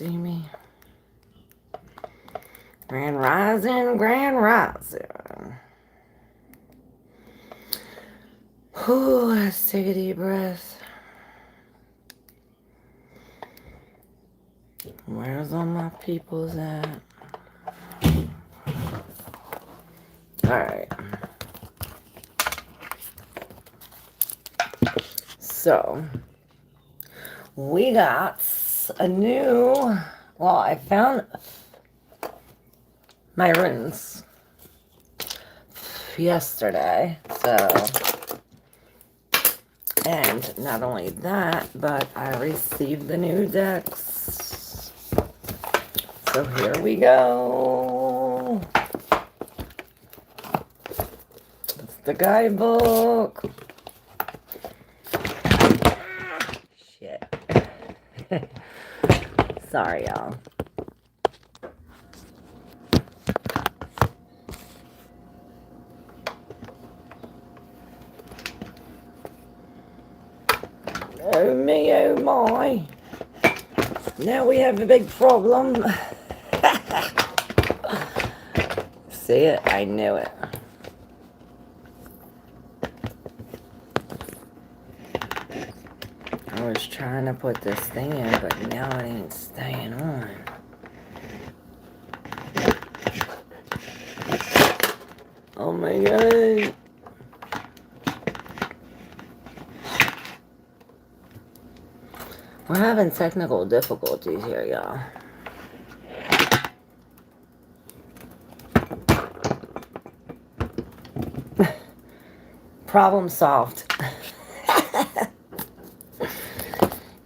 see me? Grand Rising, Grand Rising. Whew, let's take a deep breath. Where's all my peoples at? Alright. So, we got a new... Well, I found my runes yesterday, so... And not only that, but I received the new decks. So here we go. It's the guidebook. Shit. Sorry, y'all. Oh me, oh my. Now we have a big problem. See it? I knew it. I was trying to put this thing in, but now it ain't staying on. Oh my god. We're having technical difficulties here, y'all. Problem solved.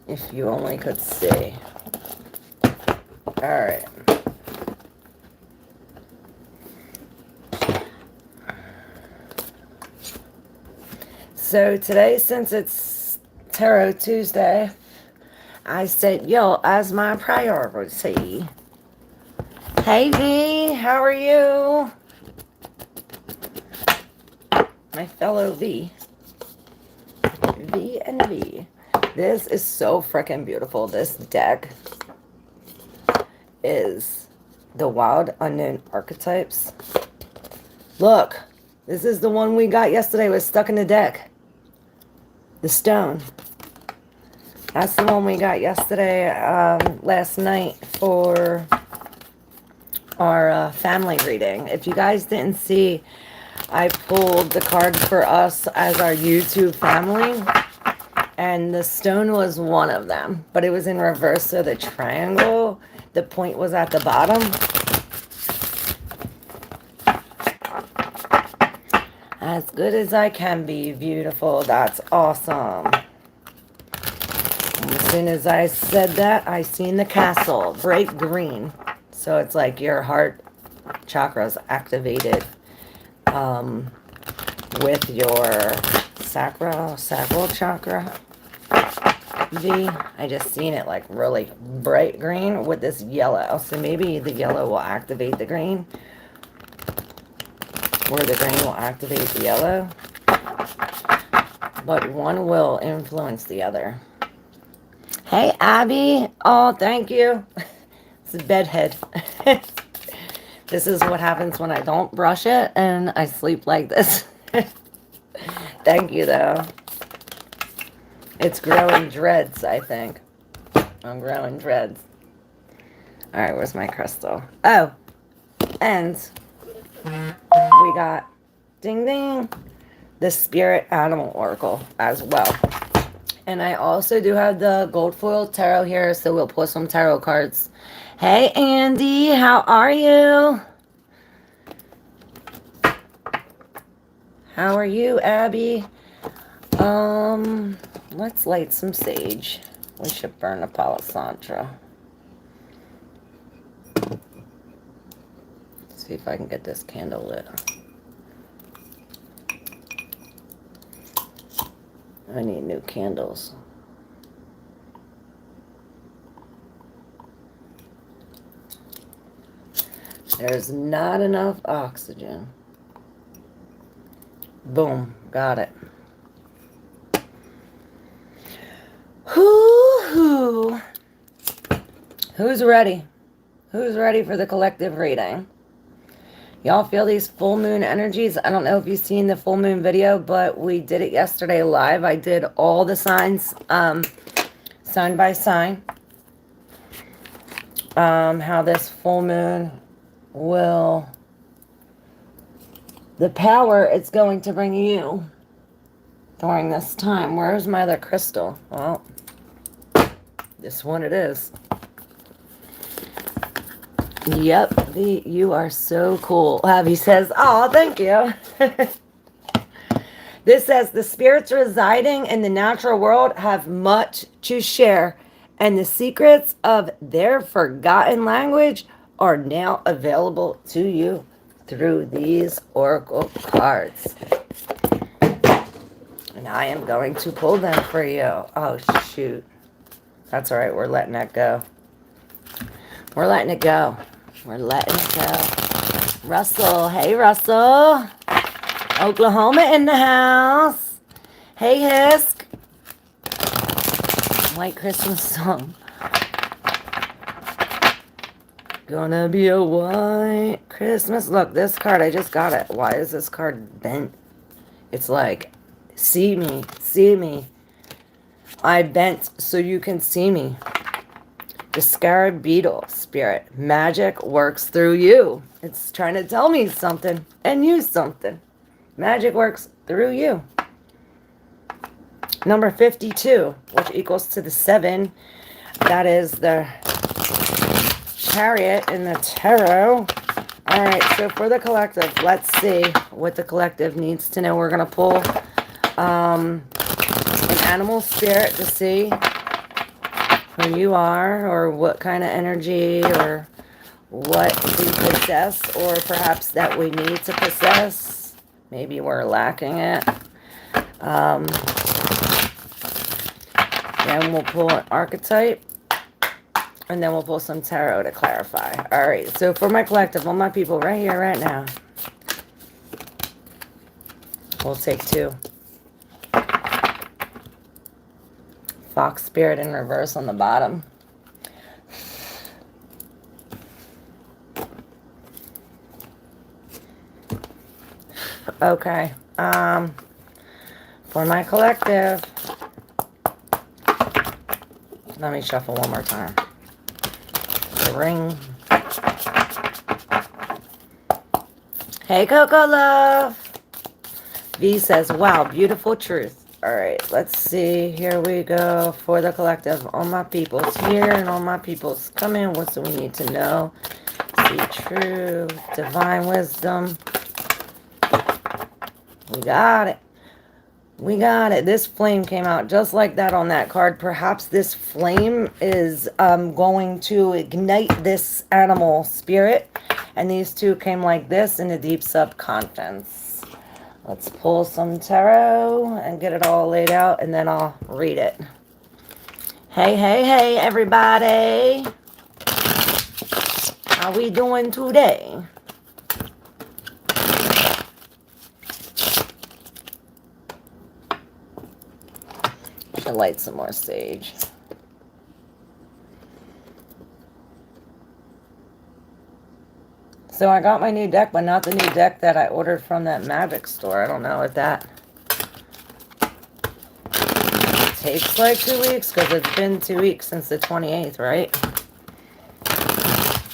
If you only could see. Alright. So today, since it's Tarot Tuesday, I said, yo, as my priority. Hey V, how are you? My fellow V. V and V. This is so freaking beautiful. This deck is the Wild Unknown Archetypes. Look, this is the one we got yesterday. It was stuck in the deck. The stone. That's the one we got yesterday, last night for our family reading. If you guys didn't see, I pulled the card for us as our YouTube family. And the stone was one of them. But it was in reverse, so the triangle, the point was at the bottom. As good as I can be. Beautiful. That's awesome. And as soon as I said that, I seen the castle. Bright green. So it's like your heart chakra's activated with your sacral chakra. V. I just seen it like really bright green with this yellow. So maybe the yellow will activate the green. Or the green will activate the yellow. But one will influence the other. Hey, Abby. Oh, thank you. It's a bedhead. This is what happens when I don't brush it and I sleep like this. Thank you, though. It's growing dreads, I think. I'm growing dreads. Alright, where's my crystal? Oh, and we got, ding ding, the Spirit Animal Oracle as well. And I also do have the gold foil tarot here, so we'll pull some tarot cards. Hey, Andy, how are you? How are you, Abby? Let's light some sage. We should burn a palisandra. See if I can get this candle lit. I need new candles. There's not enough oxygen. Boom, got it. Hoo-hoo. Who's ready? Who's ready for the collective reading? Y'all feel these full moon energies? I don't know if you've seen the full moon video, but we did it yesterday live. I did all the signs, sign by sign. How this full moon will, the power it's going to bring you during this time. Where's my other crystal? Well, this one it is. Yep, you are so cool. Abby says, oh, thank you. This says, the spirits residing in the natural world have much to share, and the secrets of their forgotten language are now available to you through these oracle cards. And I am going to pull them for you. Oh, shoot. That's all right. We're letting that go. We're letting it go. We're letting it go. Russell. Hey, Russell. Oklahoma in the house. Hey, Hisk. White Christmas song. Gonna be a white Christmas. Look, this card, I just got it. Why is this card bent? It's like, see me, see me. I bent so you can see me. The scarab beetle spirit. Magic works through you. It's trying to tell me something and you something. Magic works through you. Number 52, which equals to the 7. That is the Chariot in the tarot. All right, so for the collective, let's see what the collective needs to know. We're going to pull an animal spirit to see who you are, or what kind of energy, or what we possess, or perhaps that we need to possess. Maybe we're lacking it. Then we'll pull an archetype, and then we'll pull some tarot to clarify. All right, so for my collective, all my people right here, right now, we'll take 2. Fox spirit in reverse on the bottom. Okay. For my collective, let me shuffle one more time. The ring. Hey, Coco Love. V says, wow, beautiful truth. All right, let's see. Here we go for the collective. All my people's here and all my people's coming. What do we need to know? See truth, divine wisdom. We got it. We got it. This flame came out just like that on that card. Perhaps this flame is going to ignite this animal spirit. And these two came like this in the deep subconscious. Let's pull some tarot and get it all laid out, and then I'll read it. Hey, hey, hey, everybody. How we doing today? Should light some more sage. So I got my new deck, but not the new deck that I ordered from that magic store. I don't know if that takes like 2 weeks, because it's been 2 weeks since the 28th, right?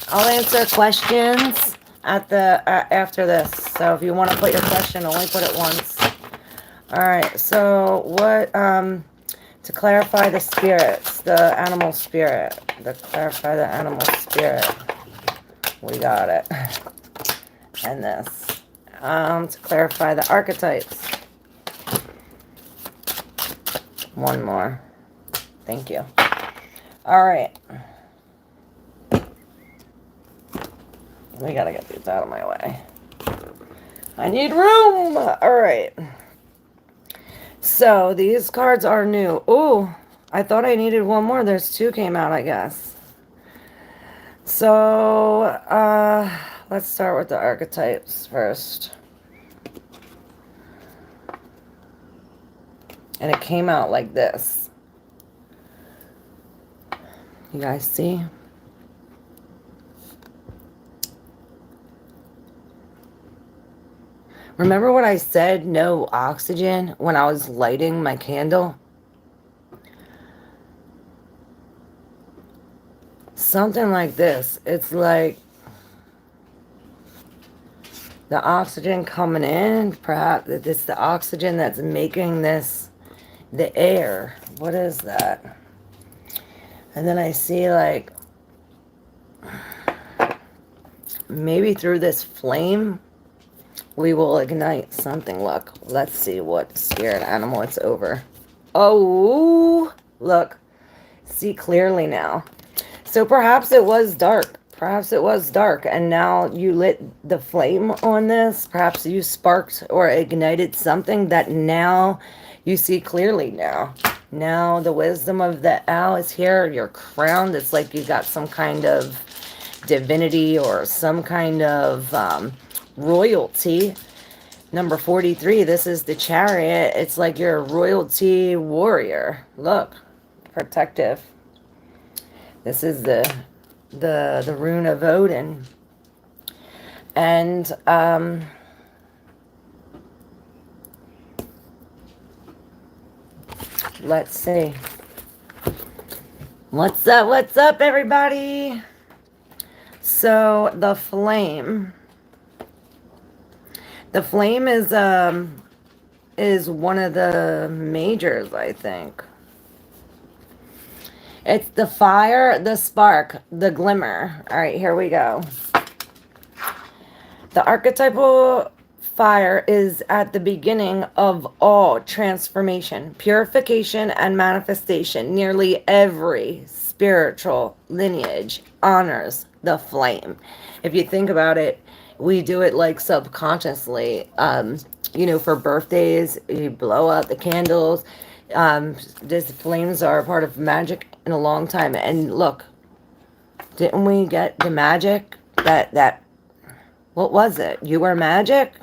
I'll answer questions at the after this. So if you want to put your question, only put it once. All right. So what? To clarify the spirits, the animal spirit. To clarify the animal spirit. We got it. And this. To clarify the archetypes. One more. Thank you. All right. We gotta get these out of my way. I need room. All right. So these cards are new. Oh, I thought I needed one more. There's 2 came out, I guess. So, let's start with the archetypes first. And it came out like this. You guys see? Remember what I said, no oxygen, when I was lighting my candle? Something like this. It's like the oxygen coming in, perhaps it's the oxygen that's making this, the air. What is that? And then I see like, maybe through this flame, we will ignite something. Look, let's see what spirit animal it's over. Oh, look, see clearly now. So perhaps it was dark. Perhaps it was dark, and now you lit the flame on this. Perhaps you sparked or ignited something that now you see clearly now. Now the wisdom of the owl is here. You're crowned. It's like you got some kind of divinity or some kind of royalty. Number 43, this is the chariot. It's like you're a royalty warrior. Look, protective. This is the rune of Odin. And let's see. What's up, everybody? So the flame is one of the majors, I think. It's the fire, the spark, the glimmer. All right, here we go. The archetypal fire is at the beginning of all transformation, purification, and manifestation. Nearly every spiritual lineage honors the flame. If you think about it, we do it like subconsciously. For birthdays, you blow out the candles. These flames are a part of magic in a long time. And look, didn't we get the magic that what was it? You were magic?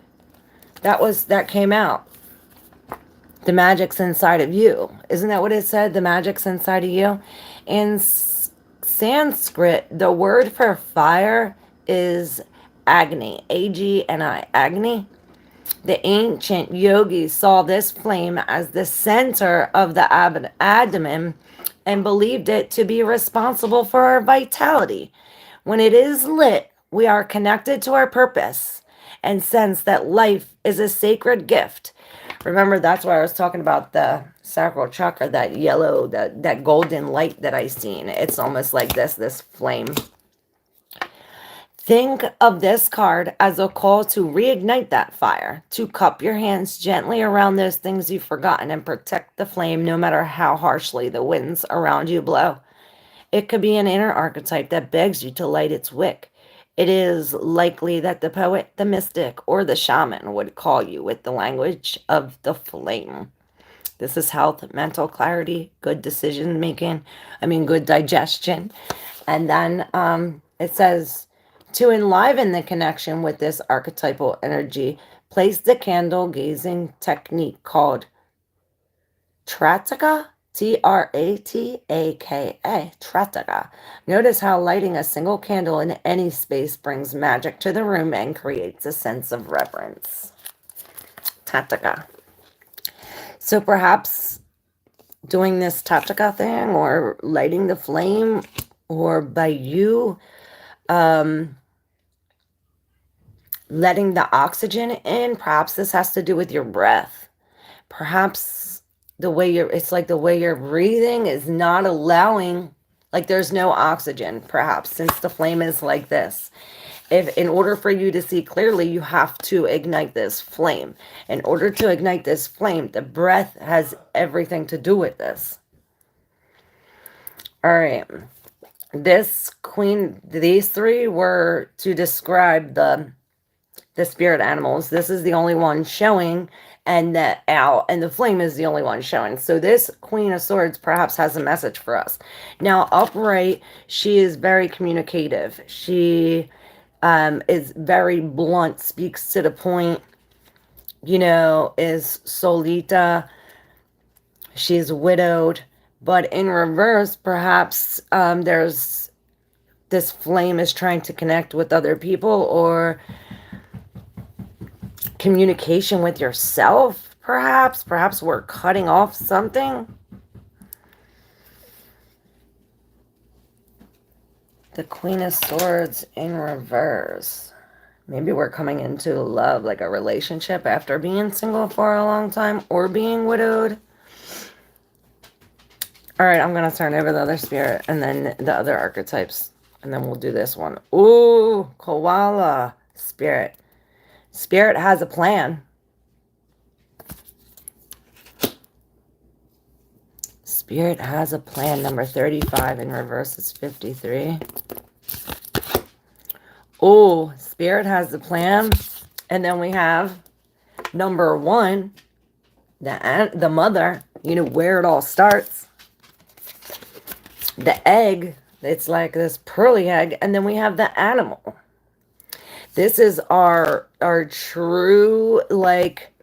That came out. The magic's inside of you. Isn't that what it said? The magic's inside of you. In Sanskrit, the word for fire is Agni. A-G-N-I. Agni. The ancient yogis saw this flame as the center of the abdomen and believed it to be responsible for our vitality. When it is lit, we are connected to our purpose and sense that life is a sacred gift. Remember, that's why I was talking about the sacral chakra, that yellow, that golden light that I seen. It's almost like this flame. Think of this card as a call to reignite that fire, to cup your hands gently around those things you've forgotten and protect the flame no matter how harshly the winds around you blow. It could be an inner archetype that begs you to light its wick. It is likely that the poet, the mystic, or the shaman would call you with the language of the flame. This is health, mental clarity, good decision making, good digestion. And then it says, to enliven the connection with this archetypal energy, place the candle gazing technique called Trataka, Trataka, Trataka. Notice how lighting a single candle in any space brings magic to the room and creates a sense of reverence. Trataka. So perhaps doing this Trataka thing or lighting the flame, or by you letting the oxygen in, perhaps this has to do with your breath. Perhaps it's like the way you're breathing is not allowing, like there's no oxygen, perhaps, since the flame is like this. If in order for you to see clearly, you have to ignite this flame. In order to ignite this flame, the breath has everything to do with this. All right. This queen, these three were to describe the spirit animals. This is the only one showing, and the owl and the flame is the only one showing. So this Queen of Swords perhaps has a message for us. Now, upright, she is very communicative. She is very blunt, speaks to the point, is solita. She's widowed. But in reverse, perhaps there's this flame is trying to connect with other people, or communication with yourself, perhaps. Perhaps we're cutting off something. The Queen of Swords in reverse. Maybe we're coming into love, like a relationship after being single for a long time or being widowed. All right, I'm going to turn over the other spirit and then the other archetypes. And then we'll do this one. Ooh, koala spirit. Spirit has a plan. Spirit has a plan. Number 35 in reverse is 53. Oh, Spirit has the plan. And then we have number 1, the mother, you know, where it all starts. The egg, it's like this pearly egg. And then we have the animal. This is our true, like,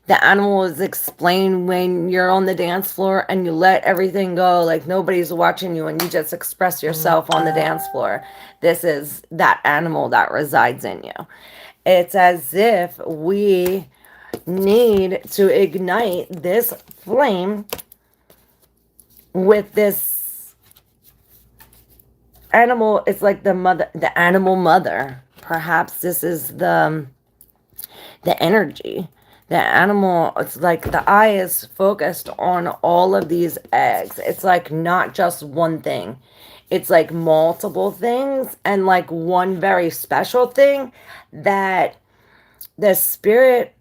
the animal is explained when you're on the dance floor and you let everything go, like nobody's watching you and you just express yourself on the dance floor. This is that animal that resides in you. It's as if we need to ignite this flame with this animal. It's like the mother, the animal mother. Perhaps this is the energy. The animal, it's like the eye is focused on all of these eggs. It's like not just one thing. It's like multiple things and like one very special thing that the spirit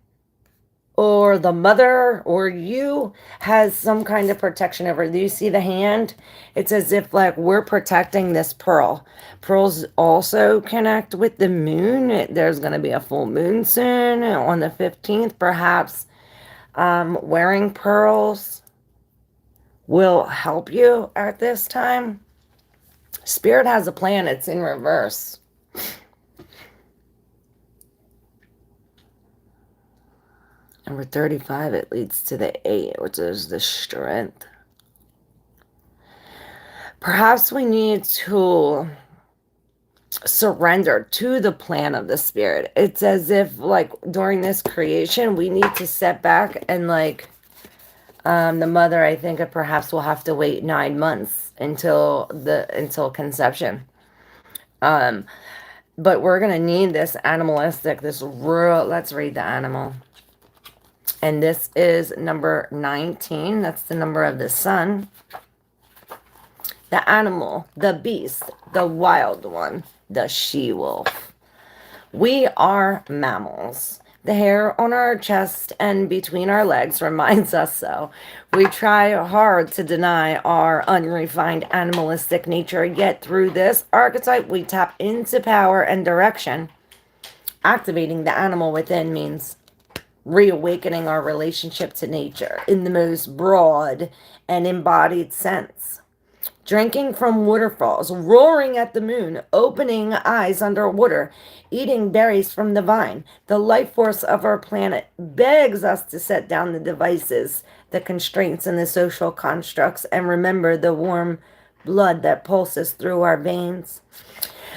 or the mother or you has some kind of protection over. Do you see the hand? It's as if like we're protecting this pearl. Pearls also connect with the moon. There's going to be a full moon soon on the 15th. Perhaps wearing pearls will help you at this time. Spirit has a plan. It's in reverse. Number 35, it leads to the 8, which is the strength. Perhaps we need to surrender to the plan of the spirit. It's as if, like, during this creation, we need to step back and, like, the mother, I think, perhaps will have to wait 9 months until conception. But we're going to need this animalistic, this real, let's read the animal. And this is number 19. That's the number of the sun. The animal, the beast, the wild one, the she-wolf. We are mammals. The hair on our chest and between our legs reminds us so. We try hard to deny our unrefined animalistic nature, yet through this archetype we tap into power and direction. Activating the animal within means reawakening our relationship to nature in the most broad and embodied sense. Drinking from waterfalls, roaring at the moon, opening eyes underwater, eating berries from the vine. The life force of our planet begs us to set down the devices, the constraints, and the social constructs, and remember the warm blood that pulses through our veins.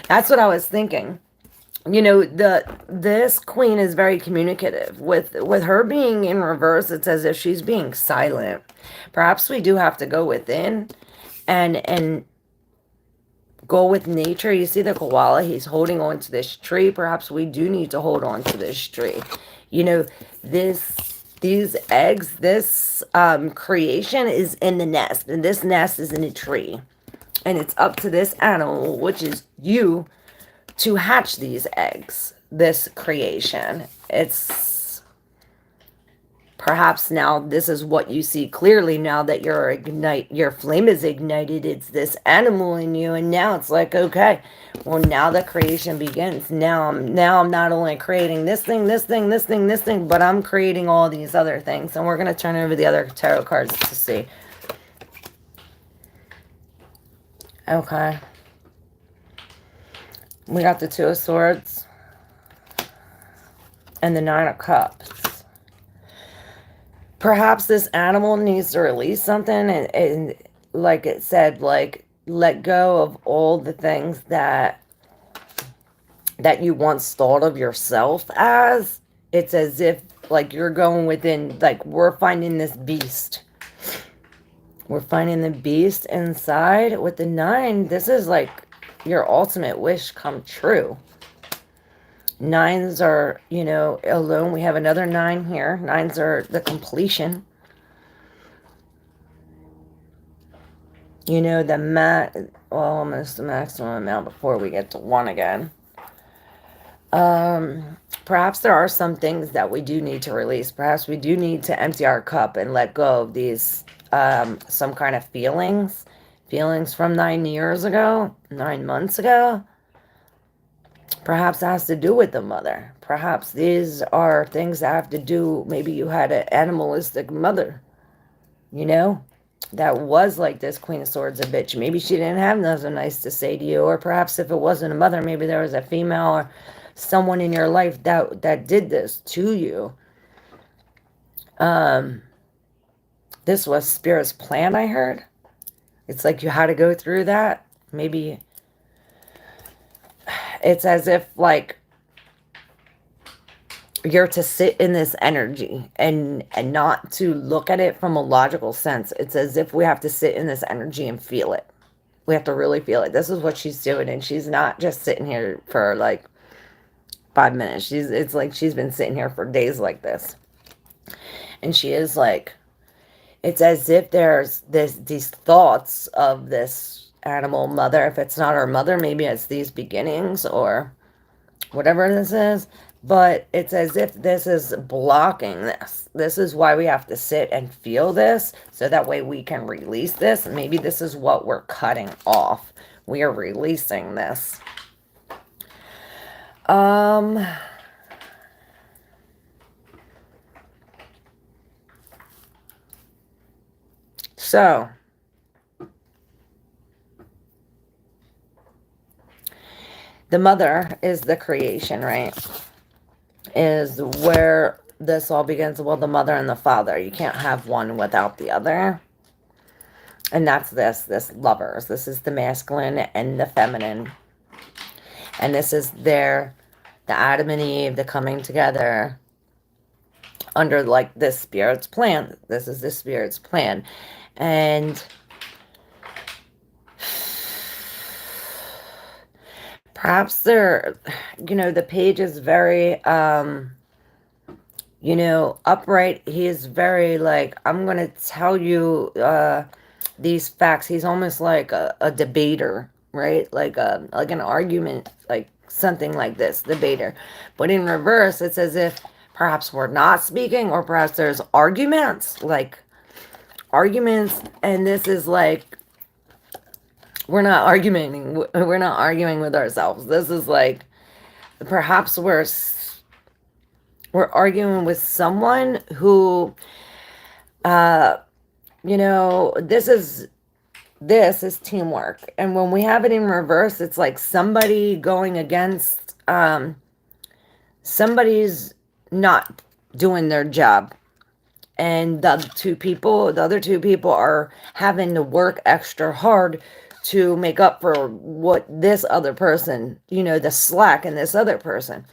That's what I was thinking. You know, this queen is very communicative. With her being in reverse, it's as if she's being silent. Perhaps we do have to go within and go with nature. You see the koala, he's holding on to this tree. Perhaps we do need to hold on to this tree. You know, these eggs, this creation is in the nest, and this nest is in a tree. And it's up to this animal, which is you, to hatch these eggs, this creation. It's perhaps now this is what you see clearly now that your flame is ignited. It's this animal in you, and now it's like, okay, well, now the creation begins. Now I'm not only creating this thing, but I'm creating all these other things. And we're going to turn over the other tarot cards to see. Okay. We got the 2 of Swords and the 9 of Cups. Perhaps this animal needs to release something and like it said, like, let go of all the things that you once thought of yourself as. it's as if like you're going within, like we're finding this beast. We're finding the beast inside with the 9. This is like your ultimate wish come true. 9s are, you know, alone. We have another 9 here. 9s are the completion. You know, almost the maximum amount before we get to 1 again. Perhaps there are some things that we do need to release. Perhaps we do need to empty our cup and let go of these, some kind of feelings from 9 years ago, 9 months ago. Perhaps it has to do with the mother. Perhaps these are things that have to do, maybe you had an animalistic mother, you know, that was like this Queen of Swords, a bitch. Maybe she didn't have nothing nice to say to you. Or perhaps if it wasn't a mother, maybe there was a female or someone in your life that did this to you. This was Spirit's plan, I heard. It's like you had to go through that. Maybe it's as if like you're to sit in this energy and not to look at it from a logical sense. It's as if we have to sit in this energy and feel it. We have to really feel it. This is what she's doing, and she's not just sitting here for like 5 minutes. It's like she's been sitting here for days like this. And she is like, it's as if there's these thoughts of this animal mother. If it's not her mother, maybe it's these beginnings or whatever this is. But it's as if this is blocking this. This is why we have to sit and feel this, so that way we can release this. Maybe this is what we're cutting off. We are releasing this. So the mother is the creation, right? Is where this all begins. Well, the mother and the father. You can't have one without the other. And that's this lovers. This is the masculine and the feminine. And this is the Adam and Eve, the coming together under like this Spirit's plan. This is the Spirit's plan. And perhaps they're, you know, the page is very, you know, upright. He is very like, I'm going to tell you these facts. He's almost like a debater, right? Like an argument, like something like this, debater. But in reverse, it's as if perhaps we're not speaking, or perhaps there's arguments, and this is like, we're not arguing with ourselves. This is like, perhaps we're arguing with someone who, you know, this is teamwork. And when we have it in reverse, it's like somebody going against, somebody's not doing their job. And the other two people are having to work extra hard to make up for what this other person, you know, the slack in this other person.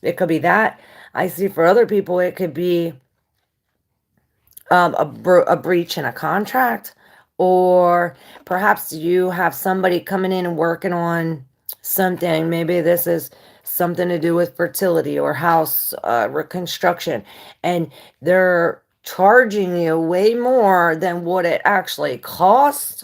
It could be that. I see for other people, it could be a breach in a contract, or perhaps you have somebody coming in and working on something. Maybe this is something to do with fertility or house reconstruction, and they're charging you way more than what it actually costs,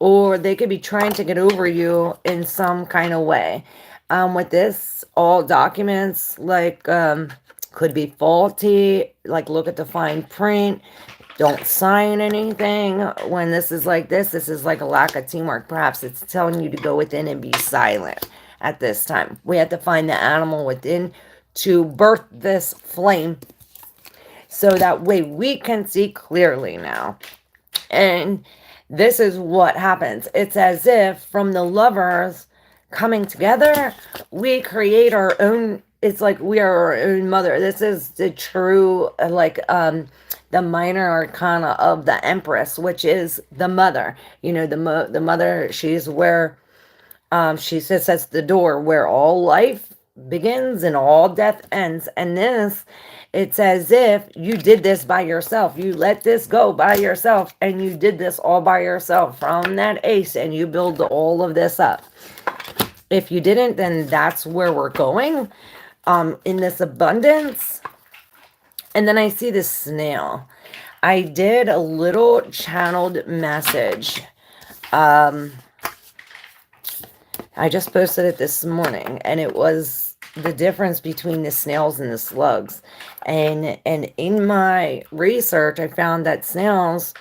or they could be trying to get over you in some kind of way. With this, all documents like could be faulty. Like, look at the fine print. Don't sign anything. When this is like this is like a lack of teamwork. Perhaps it's telling you to go within and be silent at this time. We have to find the animal within to birth this flame, so that way we can see clearly now. And this is what happens. It's as if from the lovers coming together, we create our own. It's like we are our own mother. This is the true, like, the minor arcana of the Empress, which is the mother. You know, the mother, she's where, she sits at the door where all life begins and all death ends. And this, it's as if you did this by yourself. You let this go by yourself, and you did this all by yourself from that ace, and you build all of this up. If you didn't, then that's where we're going in this abundance. And then I see this snail. I did a little channeled message. I just posted it this morning, and it was the difference between the snails and the slugs. And in my research, I found that snails,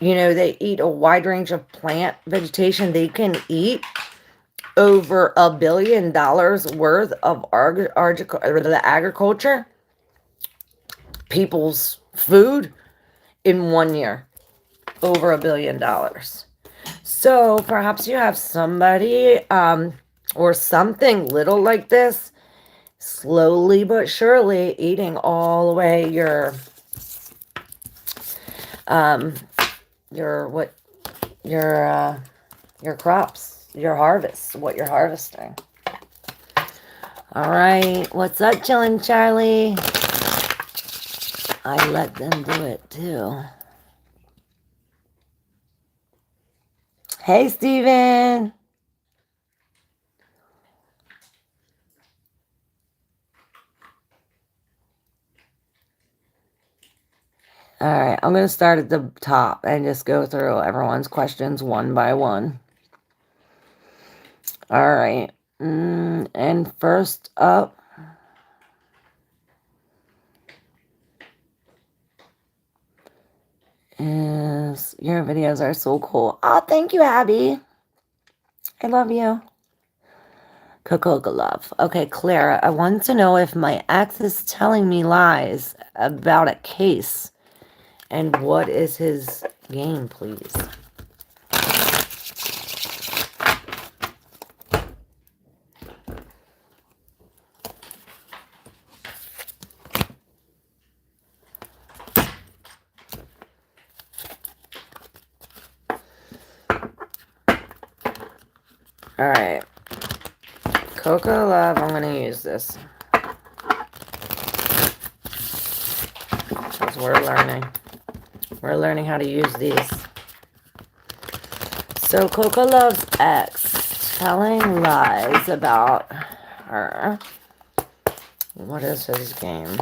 you know, they eat a wide range of plant vegetation. They can eat over $1 billion worth of agriculture, people's food in 1 year. Over $1 billion. So perhaps you have somebody or something little like this, slowly but surely eating all away your crops, your harvest, what you're harvesting. All right, what's up, Chillin' Charlie? I let them do it too. Hey, Steven. All right, I'm going to start at the top and just go through everyone's questions one by one. All right, and first up is, your videos are so cool. Oh, thank you, Abby. I love you. Coco Love. Okay, Clara, I want to know if my ex is telling me lies about a case. And what is his game, please? All right. Coco Love, I'm going to use this. Because we're learning. We're learning how to use these. So Coco Love's ex telling lies about her. What is his game?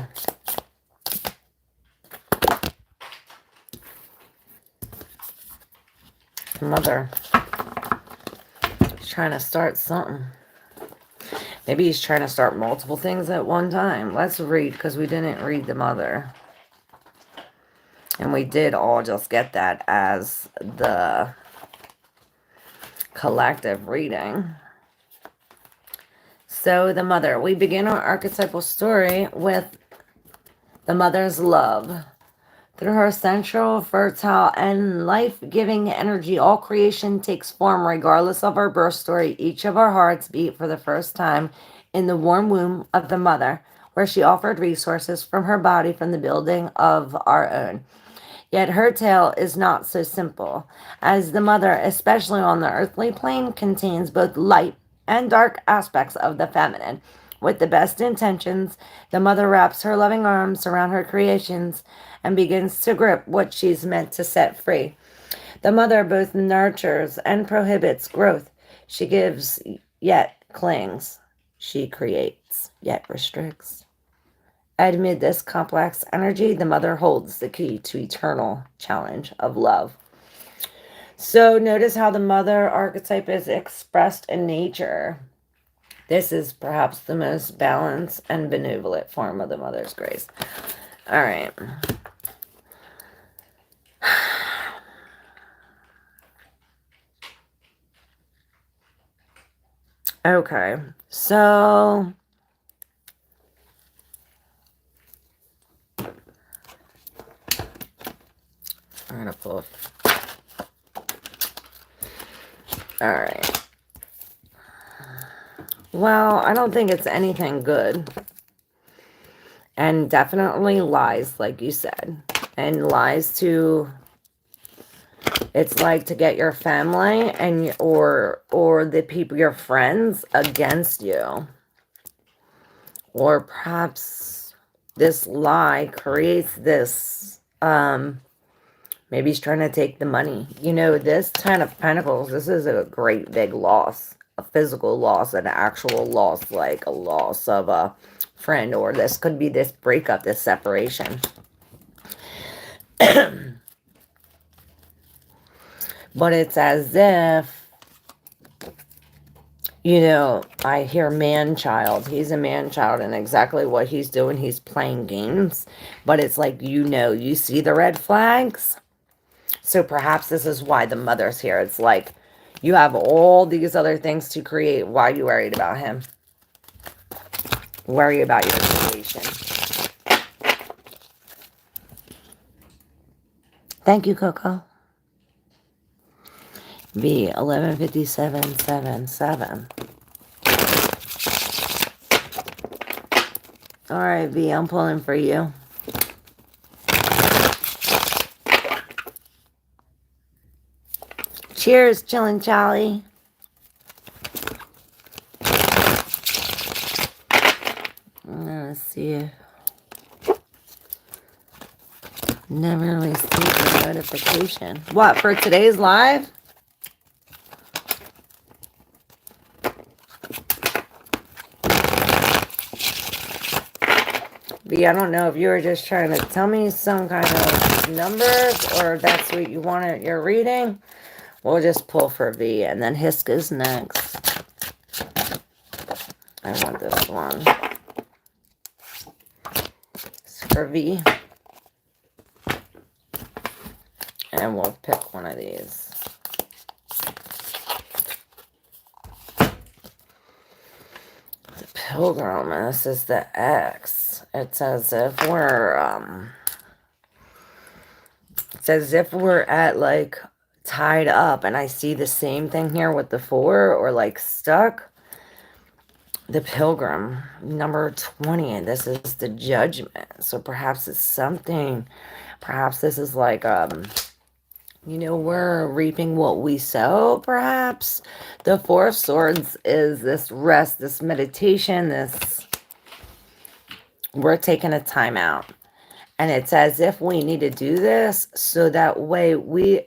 Mother. He's trying to start something. Maybe he's trying to start multiple things at one time. Let's read, because we didn't read the mother. And we did all just get that as the collective reading. So the mother. We begin our archetypal story with the mother's love. Through her central, fertile, and life-giving energy, all creation takes form regardless of our birth story. Each of our hearts beat for the first time in the warm womb of the mother, where she offered resources from her body from the building of our own. Yet her tale is not so simple, as the mother, especially on the earthly plane, contains both light and dark aspects of the feminine. With the best intentions, the mother wraps her loving arms around her creations and begins to grip what she's meant to set free. The mother both nurtures and prohibits growth. She gives, yet clings. She creates, yet restricts. Amid this complex energy, the mother holds the key to eternal challenge of love. So notice how the mother archetype is expressed in nature. This is perhaps the most balanced and benevolent form of the mother's grace. All right. Okay, so I'm gonna pull. All right. Well, I don't think it's anything good. And definitely lies, like you said. And lies to, it's like to get your family and or the people, your friends, against you. Or perhaps this lie creates this, maybe he's trying to take the money. You know, this 10 of Pentacles, this is a great big loss. A physical loss, an actual loss, like a loss of a friend. Or this could be this breakup, this separation. But it's as if, you know, I hear man-child. He's a man-child, and exactly what he's doing, he's playing games. But it's like, you know, you see the red flags. So perhaps this is why the mother's here. It's like, you have all these other things to create. Why are you worried about him? Worry about your situation. Thank you, Coco. B, 115777. All right, B, I'm pulling for you. Cheers, Chillin' Charlie. Let's see. Never received a notification. What, for today's live? B, I don't know if you were just trying to tell me some kind of numbers, or that's what you wanted your reading. We'll just pull for V, and then Hiska's next. I want this one. It's for V. And we'll pick one of these. The Pilgrim, and this is the X. It's as if we're, it's as if we're at, like, tied up, and I see the same thing here with the 4, or like stuck. The Pilgrim, number 20, and this is the Judgment. So perhaps it's something, perhaps this is like, you know, we're reaping what we sow, perhaps. The 4 of Swords is this rest, this meditation, this, we're taking a time out. And it's as if we need to do this so that way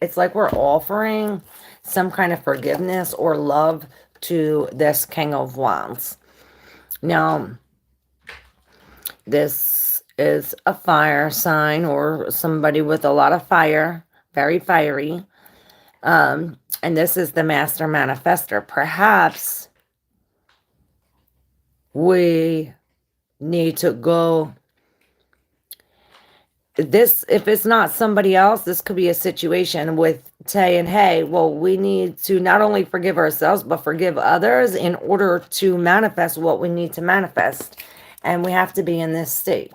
it's like we're offering some kind of forgiveness or love to this King of Wands. Now, this is a fire sign, or somebody with a lot of fire, very fiery. And this is the Master Manifestor. Perhaps we need to go. This, if it's not somebody else, this could be a situation with saying, hey, well, we need to not only forgive ourselves, but forgive others in order to manifest what we need to manifest. And we have to be in this state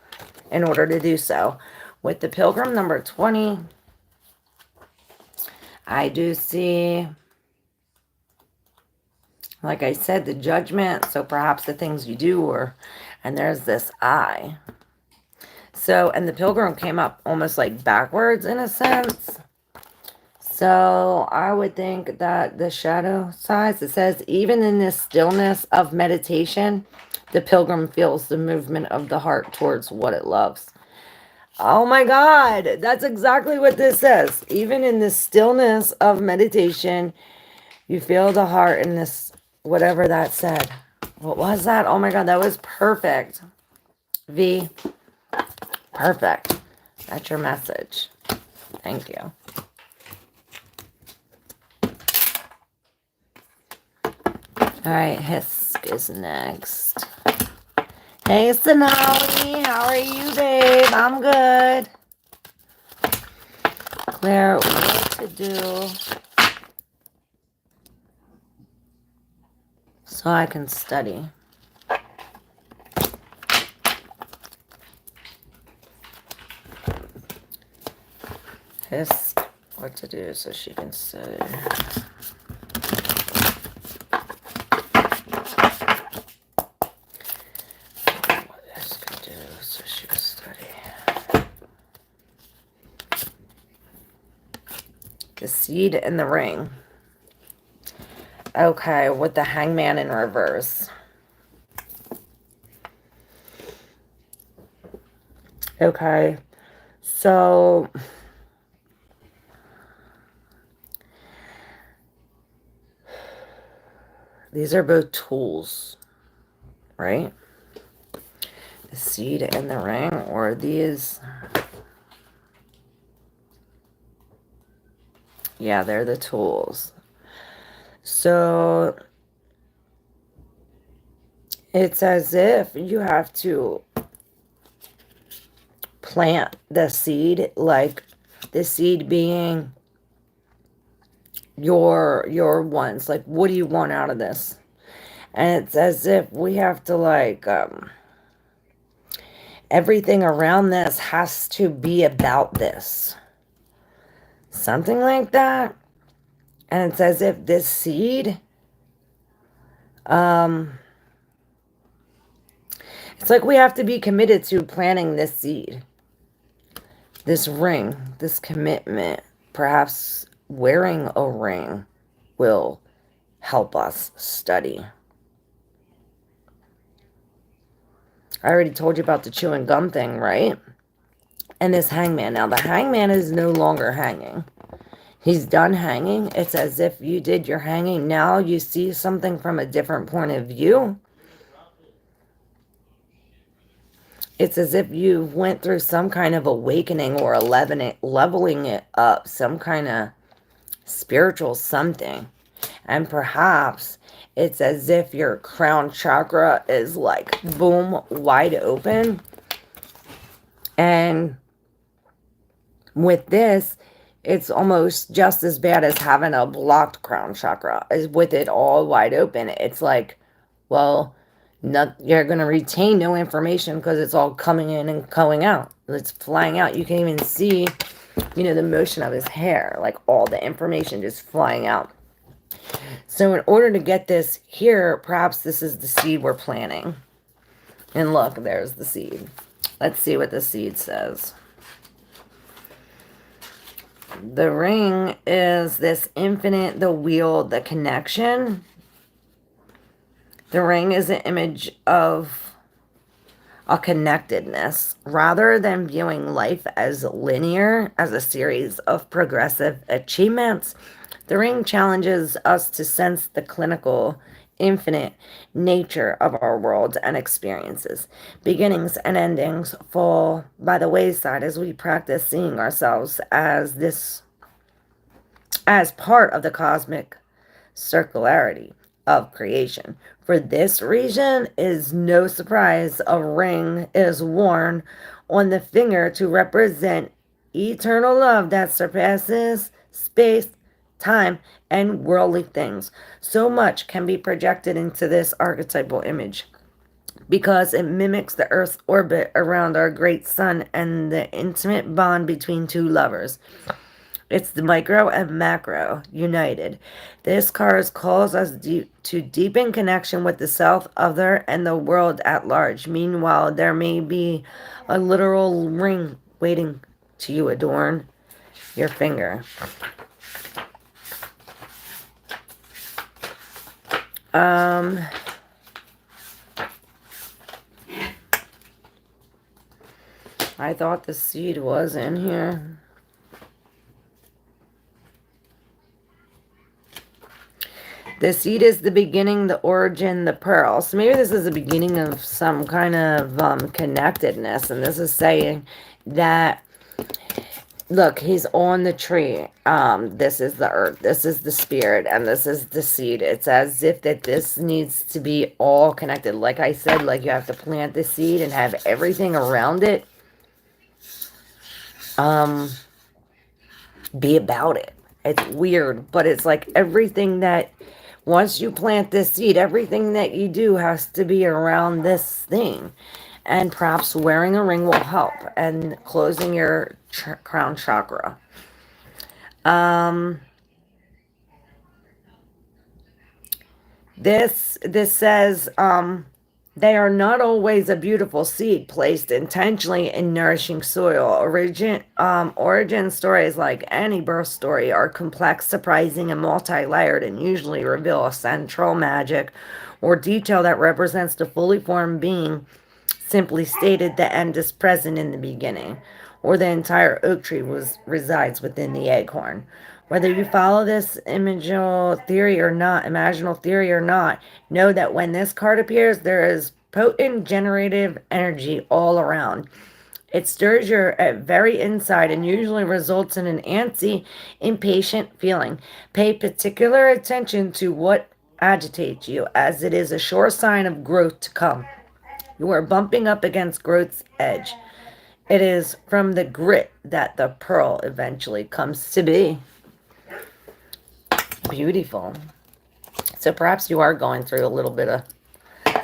in order to do so. With the Pilgrim, number 20, I do see, like I said, the Judgment. So perhaps the things you do, and there's this eye. So, and the Pilgrim came up almost like backwards in a sense. So I would think that the shadow size, it says, even in this stillness of meditation, the Pilgrim feels the movement of the heart towards what it loves. Oh my God, that's exactly what this says. Even in the stillness of meditation, you feel the heart in this, whatever that said. What was that? Oh my God, that was perfect. V. Perfect. That's your message. Thank you. All right, Hisk is next. Hey, Sonali. How are you, babe? I'm good. Claire, what to do so I can study? Hisk, what to do so she can study. The Seed in the Ring. Okay, with the Hangman in reverse. Okay. So these are both tools, right? The seed and the ring, or these. Yeah, they're the tools. So it's as if you have to plant the seed, like the seed being your ones. Like, what do you want out of this? And it's as if we have to, like, everything around this has to be about this. Something like that. And it's as if this seed, it's like we have to be committed to planting this seed, this ring, this commitment. Perhaps wearing a ring will help us study. I already told you about the chewing gum thing, right? And this hangman. Now, the hangman is no longer hanging. He's done hanging. It's as if you did your hanging. Now you see something from a different point of view. It's as if you went through some kind of awakening or leveling it up, some kind of spiritual something. And perhaps it's as if your crown chakra is like, boom, wide open. And with this, it's almost just as bad as having a blocked crown chakra, as with it all wide open. It's like, well, you're going to retain no information because it's all coming in and going out. It's flying out. You can even see, the motion of his hair, like all the information just flying out. So in order to get this here, perhaps this is the seed we're planting. And look, there's the seed. Let's see what the seed says. The ring is this infinite, the wheel, the connection. The ring is an image of a connectedness. Rather than viewing life as linear, as a series of progressive achievements, the ring challenges us to sense the clinical, infinite nature of our worlds and experiences. Beginnings and endings fall by the wayside as we practice seeing ourselves as part of the cosmic circularity of creation. For this reason, it is no surprise a ring is worn on the finger to represent eternal love that surpasses space, time, and worldly things. So much can be projected into this archetypal image because it mimics the Earth's orbit around our great sun and the intimate bond between two lovers. It's the micro and macro united. This card calls us to deepen connection with the self, other, and the world at large. Meanwhile, there may be a literal ring waiting to you adorn your finger. I thought the seed was in here. The seed is the beginning, the origin, the pearl. So maybe this is the beginning of some kind of connectedness. And this is saying that, look, he's on the tree. This is the earth. This is the spirit. And this is the seed. It's as if that this needs to be all connected. Like I said, like you have to plant the seed and have everything around it be about it. It's weird, but it's like everything that, once you plant this seed, everything that you do has to be around this thing. And perhaps wearing a ring will help, and closing your crown chakra. This says, they are not always a beautiful seed placed intentionally in nourishing soil. Origin stories, like any birth story, are complex, surprising, and multi-layered, and usually reveal a central magic or detail that represents the fully formed being simply stated, the end is present in the beginning, or the entire oak tree resides within the acorn. Whether you follow this imaginal theory or not, know that when this card appears, there is potent generative energy all around. It stirs your very inside and usually results in an antsy, impatient feeling. Pay particular attention to what agitates you, as it is a sure sign of growth to come. You are bumping up against growth's edge. It is from the grit that the pearl eventually comes to be. Beautiful. So perhaps you are going through a little bit of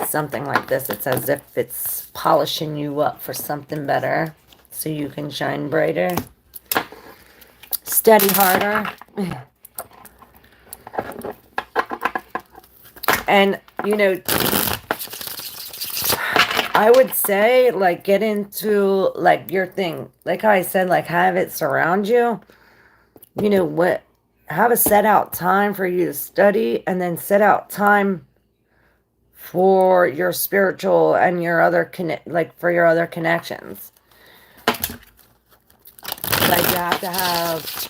something like this. It's as if it's polishing you up for something better so you can shine brighter. Study harder. And, you know, I would say, like, get into, like, your thing. Like how I said, like, have it surround you. You know, what? Have a set out time for you to study, and then set out time for your spiritual and your other, for your other connections. Like, you have to have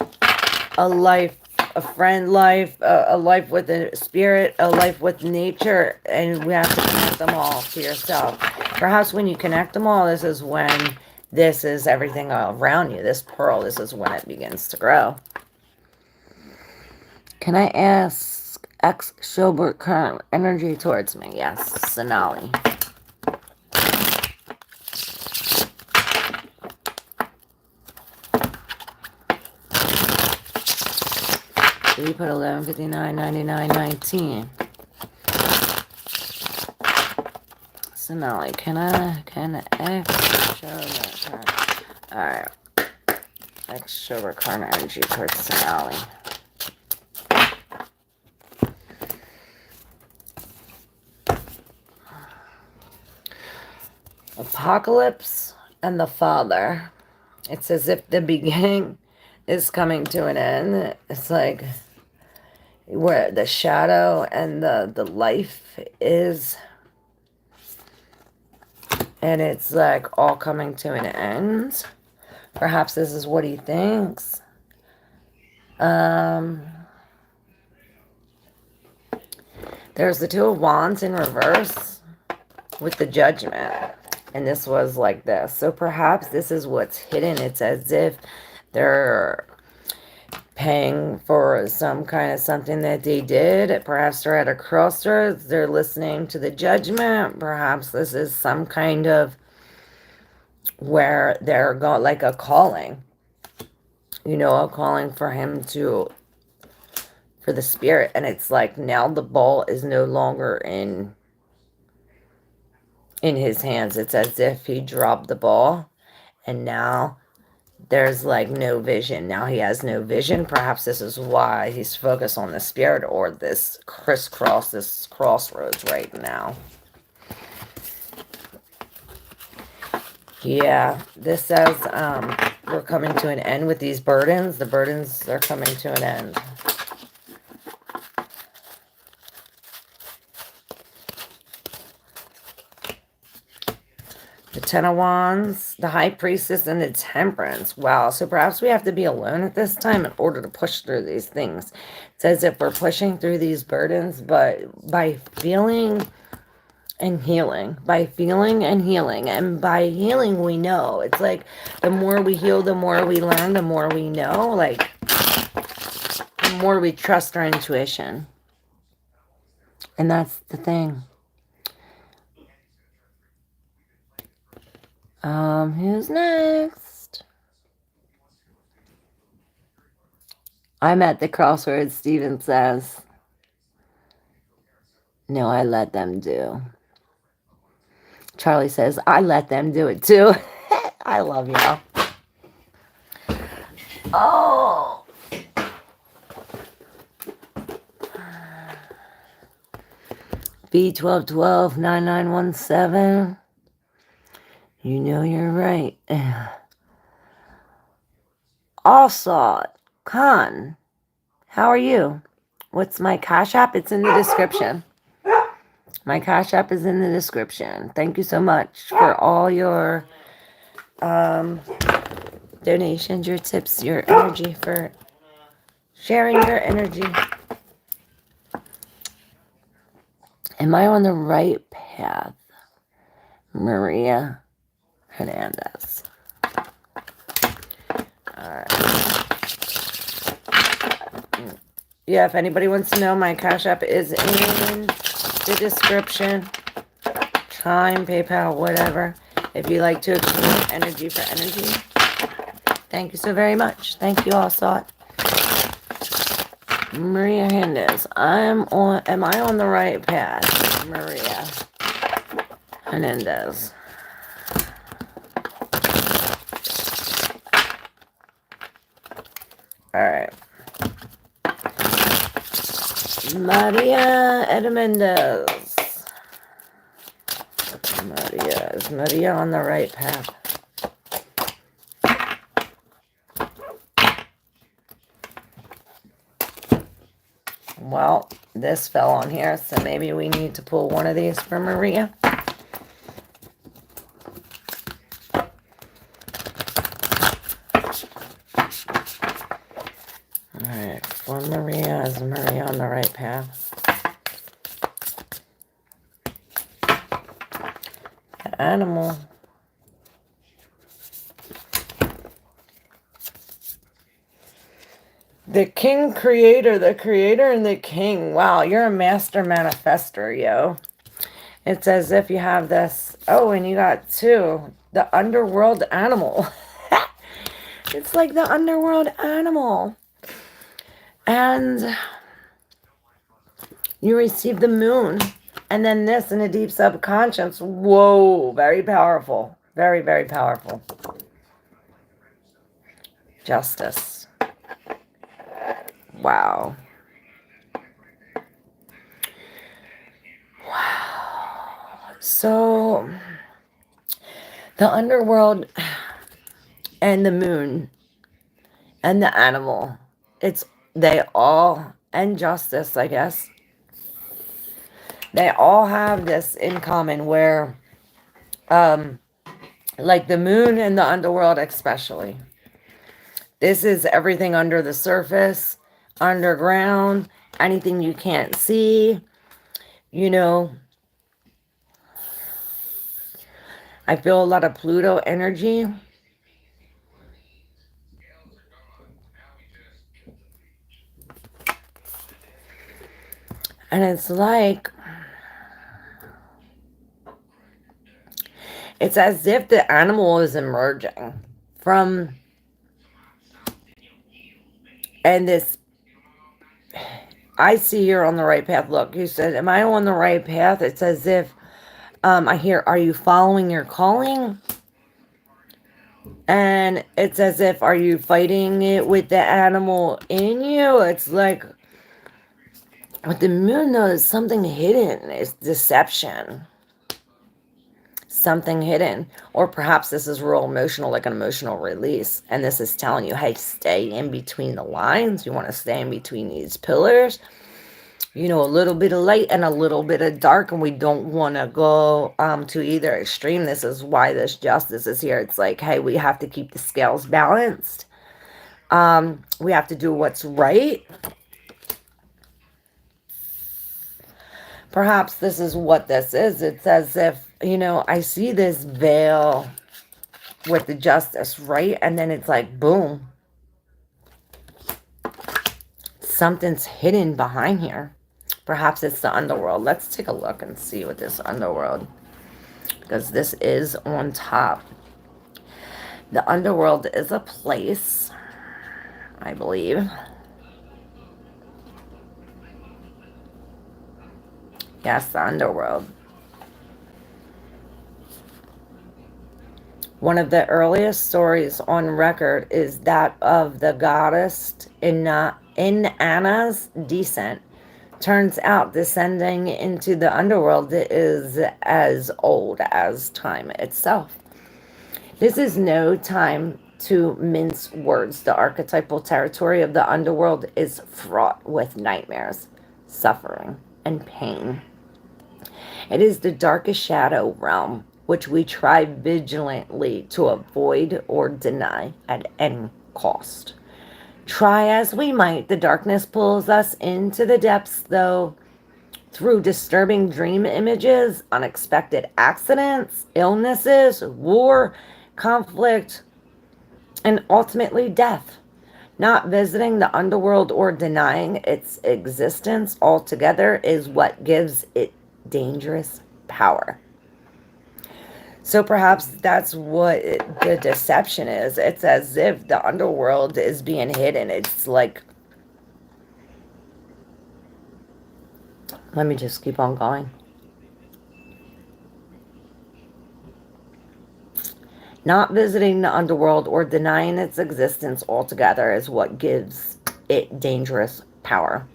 a life, a friend life, a life with the spirit, a life with nature, and we have to connect them all to yourself. Perhaps when you connect them all, this is when this is everything around you. This pearl, this is when it begins to grow. Can I ask X Schobert current energy towards me? Yes, Sonali. So you put 11, 59, 99, 19. Sonali, can X Schobert? Alright. X Schobert current energy towards Sonali. Apocalypse and the Father. It's as if the beginning is coming to an end. It's like where the shadow and the life is. And it's like all coming to an end. Perhaps this is what he thinks. There's the Two of Wands in reverse with the Judgment. And this was like this. So perhaps this is what's hidden. It's as if they're paying for some kind of something that they did. Perhaps they're at a crossroads. They're listening to the Judgment. Perhaps this is some kind of where they're going, like a calling. You know, a calling for him to, for the spirit. And it's like now the ball is no longer in his hands. It's as if he dropped the ball and now there's like no vision. Now he has no vision. Perhaps this is why he's focused on the spirit, or this crisscross, this crossroads right now. Yeah, this says we're coming to an end with these burdens. The burdens are coming to an end. The Ten of Wands, the High Priestess, and the Temperance. Wow, so perhaps we have to be alone at this time in order to push through these things. It says if we're pushing through these burdens, but by feeling and healing. By feeling and healing. And by healing, we know. It's like the more we heal, the more we learn, the more we know. Like, the more we trust our intuition. And that's the thing. Who's next? I'm at the crossroads, Steven says. No, I let them do. Charlie says, I let them do it too. I love y'all. Oh. B1212 9917. You know you're right. Also, Khan, how are you? What's my Cash App? It's in the description. My Cash App is in the description. Thank you so much for all your donations, your tips, your energy, for sharing your energy. Am I on the right path? Maria Hernandez. Yeah, if anybody wants to know, my Cash App is in the description. Chime, PayPal, whatever. If you like to exchange energy for energy. Thank you so very much. Thank you all, saw it. Maria Hernandez. Am I on the right path? Maria Hernandez. Alright. Maria Edmendez. Is Maria on the right path? Well, this fell on here, so maybe we need to pull one of these for Maria. Alright, for Maria, is Maria on the right path? The animal. The king creator, the creator and the king. Wow, you're a master manifester, yo. It's as if you have this. Oh, and you got two. The underworld animal. It's like the underworld animal. And you receive the moon. And then this in a deep subconscious. Whoa, very powerful. Very, very powerful. Justice. Wow. Wow. So, the underworld and the moon and the animal, they all, and justice, I guess, they all have this in common where, like the moon and the underworld especially, this is everything under the surface, underground, anything you can't see, you know. I feel a lot of Pluto energy. And it's like, it's as if the animal is emerging from, and this, I see you're on the right path. Look, you said, am I on the right path? It's as if, I hear, are you following your calling? And it's as if, are you fighting it with the animal in you? It's like, with the moon, though, there's something hidden. It's deception. Something hidden. Or perhaps this is real emotional, like an emotional release. And this is telling you, hey, stay in between the lines. You want to stay in between these pillars. You know, a little bit of light and a little bit of dark. And we don't want to go to either extreme. This is why this justice is here. It's like, hey, we have to keep the scales balanced. We have to do what's right. Perhaps this is what this is. It's as if, you know, I see this veil with the justice, right? And then it's like, boom. Something's hidden behind here. Perhaps it's the underworld. Let's take a look and see what this underworld, because this is on top. The underworld is a place, I believe. Yes, the underworld. One of the earliest stories on record is that of the goddess in Anna's descent. Turns out descending into the underworld is as old as time itself. This is no time to mince words. The archetypal territory of the underworld is fraught with nightmares, suffering, and pain. It is the darkest shadow realm, which we try vigilantly to avoid or deny at any cost. Try as we might, the darkness pulls us into the depths, though, through disturbing dream images, unexpected accidents, illnesses, war, conflict, and ultimately death. Not visiting the underworld or denying its existence altogether is what gives it dangerous power. So perhaps that's what the deception is. It's as if the underworld is being hidden. It's like, let me just keep on going. Not visiting the underworld or denying its existence altogether is what gives it dangerous power.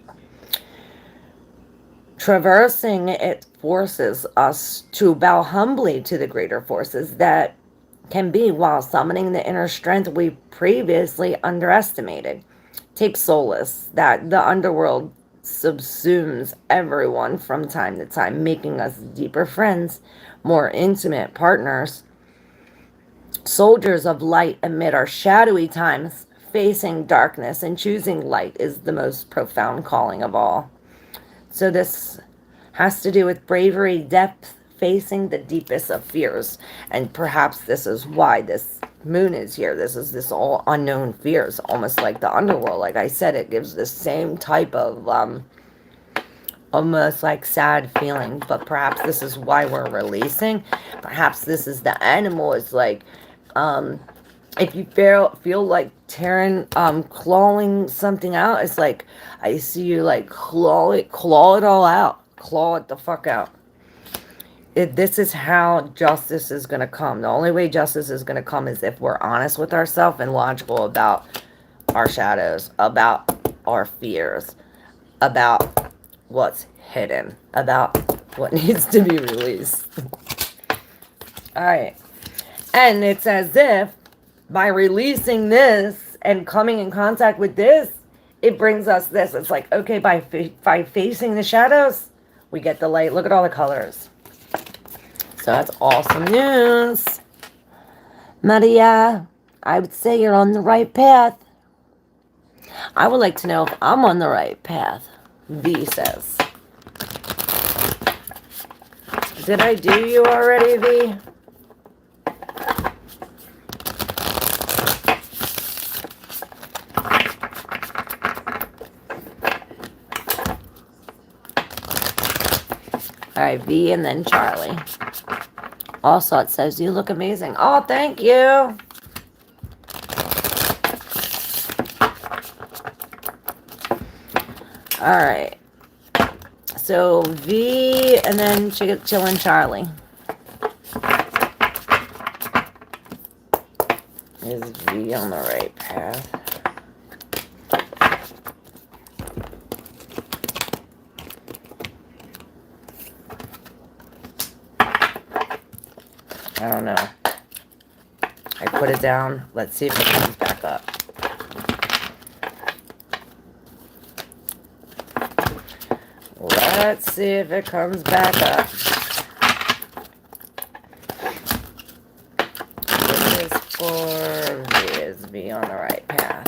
Traversing it forces us to bow humbly to the greater forces that can be, while summoning the inner strength we previously underestimated. Take solace that the underworld subsumes everyone from time to time, making us deeper friends, more intimate partners, soldiers of light amid our shadowy times. Facing darkness and choosing light is the most profound calling of all. So this has to do with bravery, depth, facing the deepest of fears. And perhaps this is why this moon is here. This all unknown fears, almost like the underworld. Like I said, it gives the same type of almost like sad feeling. But perhaps this is why we're releasing. Perhaps this is the animal. It's like if you feel like tearing, clawing something out, it's like I see you like claw it all out. Claw it the fuck out. This is how justice is going to come. The only way justice is going to come is if we're honest with ourselves and logical about our shadows, about our fears, about what's hidden, about what needs to be released. All right. And it's as if by releasing this and coming in contact with this, it brings us this. It's like, okay, by facing the shadows, we get the light. Look at all the colors. So that's awesome news. Maria, I would say you're on the right path. I would like to know if I'm on the right path. V says. Did I do you already, V? All right, V and then Charlie. Also, it says, you look amazing. Oh, thank you. All right. So, V and then Chillin' Charlie. Is V on the right path? I don't know. I put it down. Let's see if it comes back up. Let's see if it comes back up. This is for V. Is V on the right path?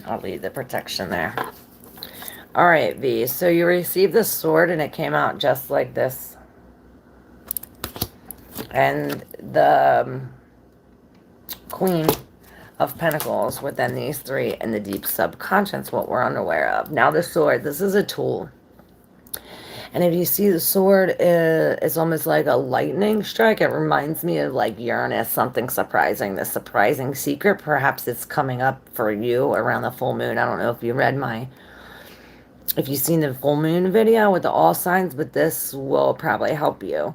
I'll leave the protection there. All right, V. So you received the sword and it came out just like this. And the Queen of Pentacles within these three and the deep subconscious, what we're unaware of. Now the sword, this is a tool. And if you see the sword, it's almost like a lightning strike. It reminds me of like Uranus, something surprising, the surprising secret. Perhaps it's coming up for you around the full moon. I don't know if you read if you've seen the full moon video with the all signs, but this will probably help you.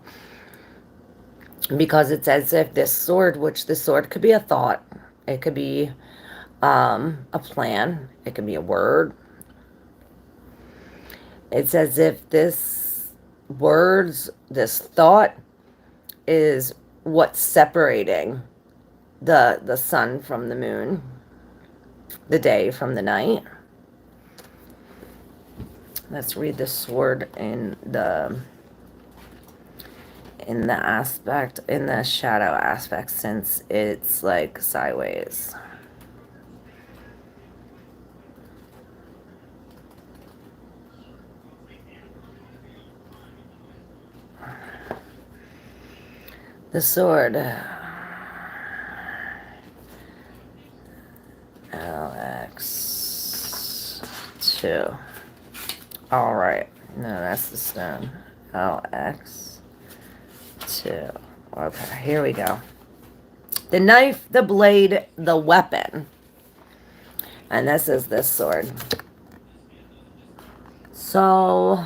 Because it's as if this sword, which the sword could be a thought. It could be a plan. It could be a word. It's as if this thought is what's separating the sun from the moon, the day from the night. Let's read the sword in the aspect, in the shadow aspect, since it's like sideways. The sword. LX2. Alright. No, that's the stone. LX2. Okay, here we go. The knife, the blade, the weapon. And this is this sword. So,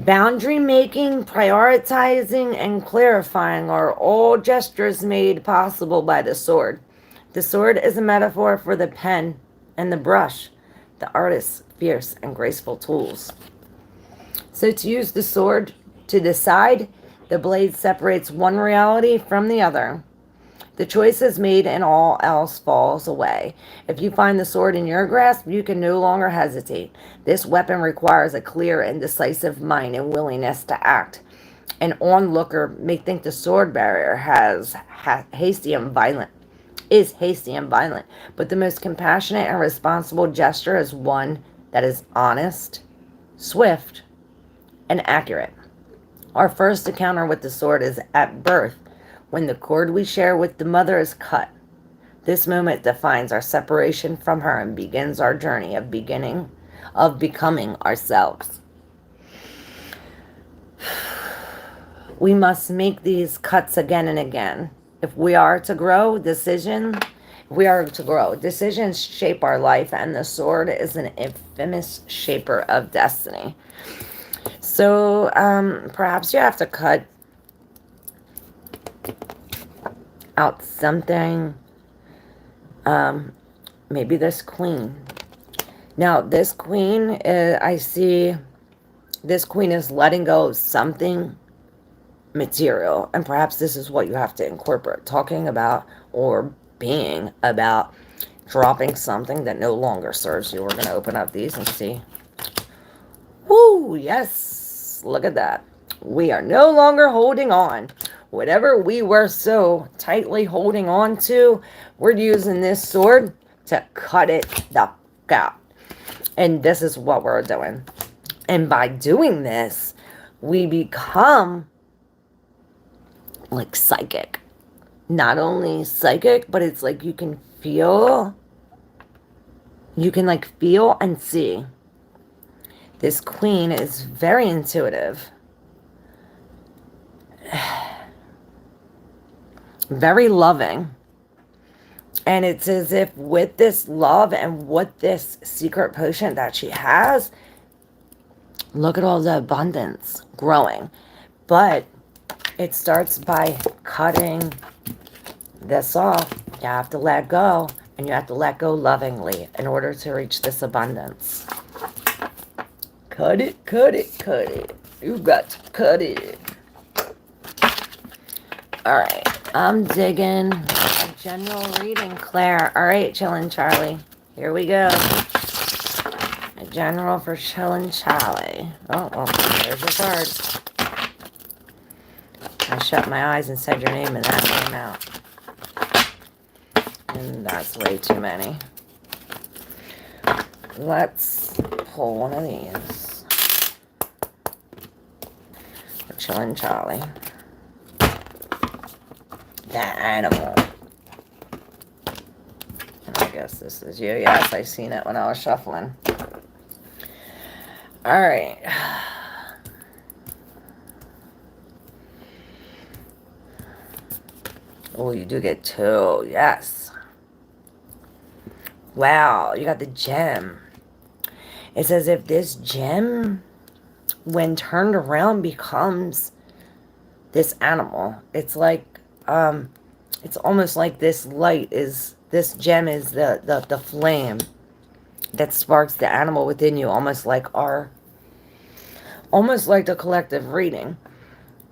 boundary making, prioritizing, and clarifying are all gestures made possible by the sword. The sword is a metaphor for the pen and the brush, the artist's fierce and graceful tools. So to use the sword to decide, the blade separates one reality from the other. The choice is made and all else falls away. If you find the sword in your grasp, you can no longer hesitate. This weapon requires a clear and decisive mind and willingness to act. An onlooker may think the sword bearer is hasty and violent, but the most compassionate and responsible gesture is one that is honest, swift, and accurate. Our first encounter with the sword is at birth, when the cord we share with the mother is cut. This moment defines our separation from her and begins our journey of becoming ourselves. We must make these cuts again and again. If we are to grow, decisions shape our life, and the sword is an infamous shaper of destiny. So perhaps you have to cut out something. Maybe this queen. Now this queen, I see this queen is letting go of something material, and perhaps this is what you have to incorporate, talking about or being about dropping something that no longer serves you. We're going to open up these and see. Woo, yes, look at that. We are no longer holding on. Whatever we were so tightly holding on to, we're using this sword to cut it the f*** out. And this is what we're doing. And by doing this, we become like psychic. Not only psychic, but it's like you can like feel and see. This queen is very intuitive. Very loving. And it's as if with this love and with this secret potion that she has, look at all the abundance growing. But it starts by cutting this off. You have to let go, and you have to let go lovingly in order to reach this abundance. Cut it, cut it, cut it. You got to cut it. All right. I'm digging a general reading, Claire. All right, Chillin' Charlie. Here we go. A general for Chillin' Charlie. Oh, well, there's your card. I shut my eyes and said your name and that came out. And that's way too many. Let's pull one of these. For Chillin' Charlie. That animal. And I guess this is you. Yes, I seen it when I was shuffling. Alright. Oh, you do get two. Yes. Wow, you got the gem. It's as if this gem, when turned around, becomes this animal. It's like, it's almost like this light is, this gem is the flame that sparks the animal within you, almost like our almost like the collective reading.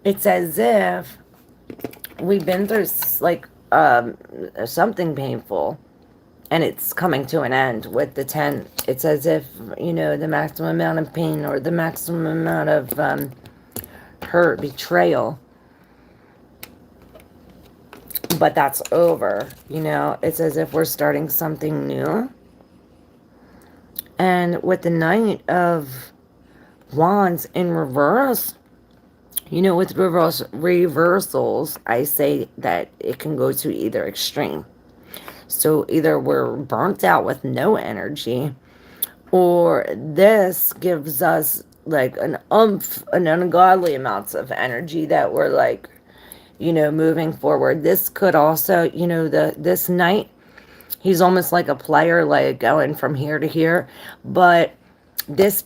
It's as if we've been through like something painful, and it's coming to an end with the 10. It's as if, you know, the maximum amount of pain or the maximum amount of hurt, betrayal. But that's over, you know. It's as if we're starting something new. And with the Knight of Wands in reverse, you know, with reversals, I say that it can go to either extreme. So either we're burnt out with no energy, or this gives us like an ungodly amounts of energy that we're like, you know, moving forward. This could also, you know, this Knight, he's almost like a player, like going from here to here. But this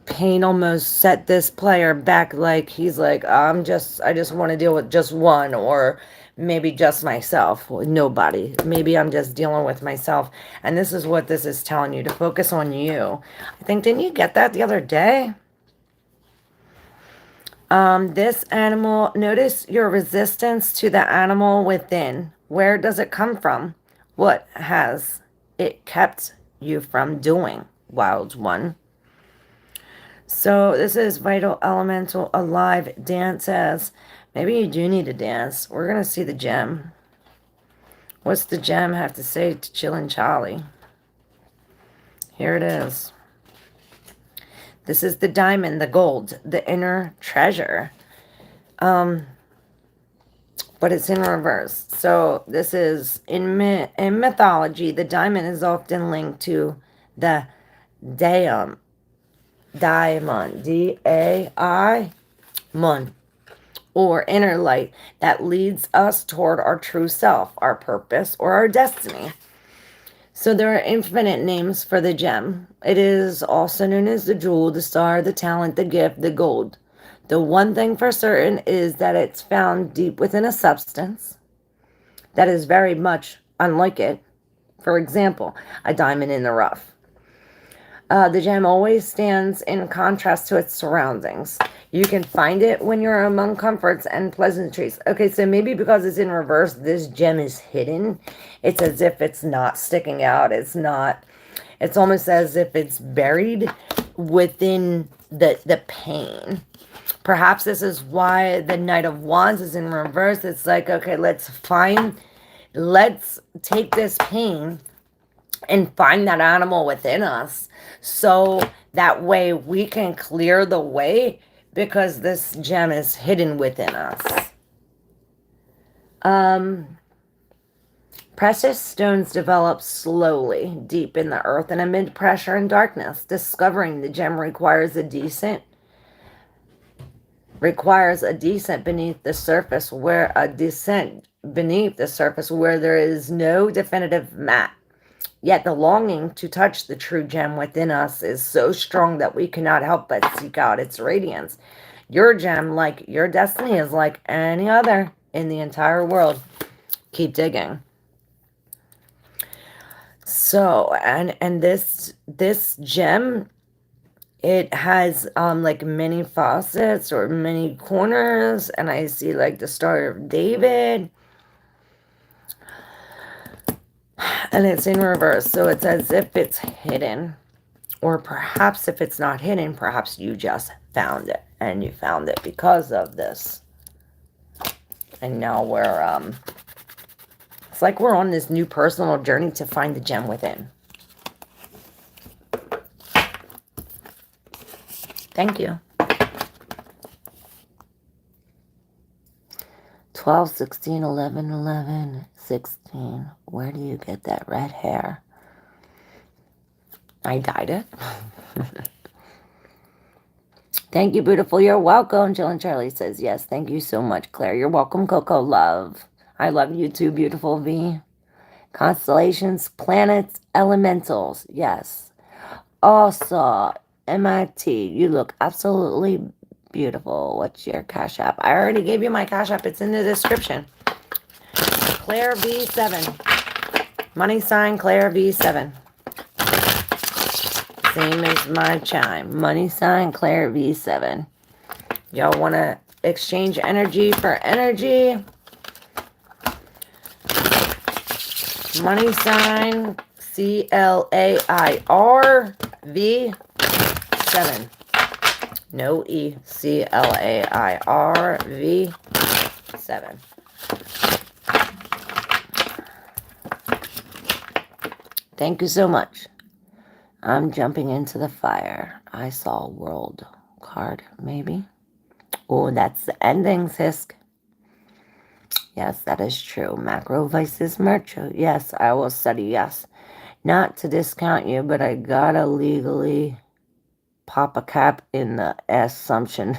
pain almost set this player back. Like he's like, I just want to deal with just one, or maybe just myself, with nobody. Maybe I'm just dealing with myself. And this is what this is telling you, to focus on you. I think, didn't you get that the other day? This animal, notice your resistance to the animal within. Where does it come from? What has it kept you from doing, wild one? So this is vital, elemental, alive, dances. Maybe you do need to dance. We're going to see the gem. What's the gem have to say to Chillin' Charlie? Here it is. This is the diamond, the gold, the inner treasure. But it's in reverse. So this is, in mythology, the diamond is often linked to the diamond, D-A-I-M-O-N, or inner light that leads us toward our true self, our purpose, or our destiny. So there are infinite names for the gem. It is also known as the jewel, the star, the talent, the gift, the gold. The one thing for certain is that it's found deep within a substance that is very much unlike it. For example, a diamond in the rough. The gem always stands in contrast to its surroundings. You can find it when you're among comforts and pleasantries. Okay, so maybe because it's in reverse, this gem is hidden. It's as if it's not sticking out. It's almost as if it's buried within the pain. Perhaps this is why the Knight of Wands is in reverse. It's like, okay, let's take this pain and find that animal within us, so that way we can clear the way, because this gem is hidden within us. Precious stones develop slowly deep in the earth and amid pressure and darkness. Discovering the gem requires a descent beneath the surface, where there is no definitive map. Yet the longing to touch the true gem within us is so strong that we cannot help but seek out its radiance. Your gem, like your destiny, is like any other in the entire world. Keep digging. So, and this gem, it has like many facets or many corners, and I see like the Star of David. And it's in reverse, so it's as if it's hidden. Or perhaps if it's not hidden, perhaps you just found it. And you found it because of this. And now we're, it's like we're on this new personal journey to find the gem within. Thank you. 12, 16, 11, 11, 16. Where do you get that red hair? I dyed it. Thank you, beautiful. You're welcome. Jill and Charlie says yes. Thank you so much, Claire. You're welcome, Coco Love. I love you too, beautiful V. Constellations, planets, elementals. Yes. Also, MIT, you look absolutely beautiful. What's your Cash App? I already gave you my Cash App. It's in the description. Claire V7. Money sign Claire V7. Same as my chime. Money sign, Claire V7. Y'all want to exchange energy for energy? Money sign, CLAIR V7. No E. CLAIR V7. Thank you so much. I'm jumping into the fire. I saw world card, maybe. Oh, that's the ending, Sisk. Yes, that is true. Macro vices mercho. Yes, I will study. Yes. Not to discount you, but I gotta legally pop a cap in the assumption.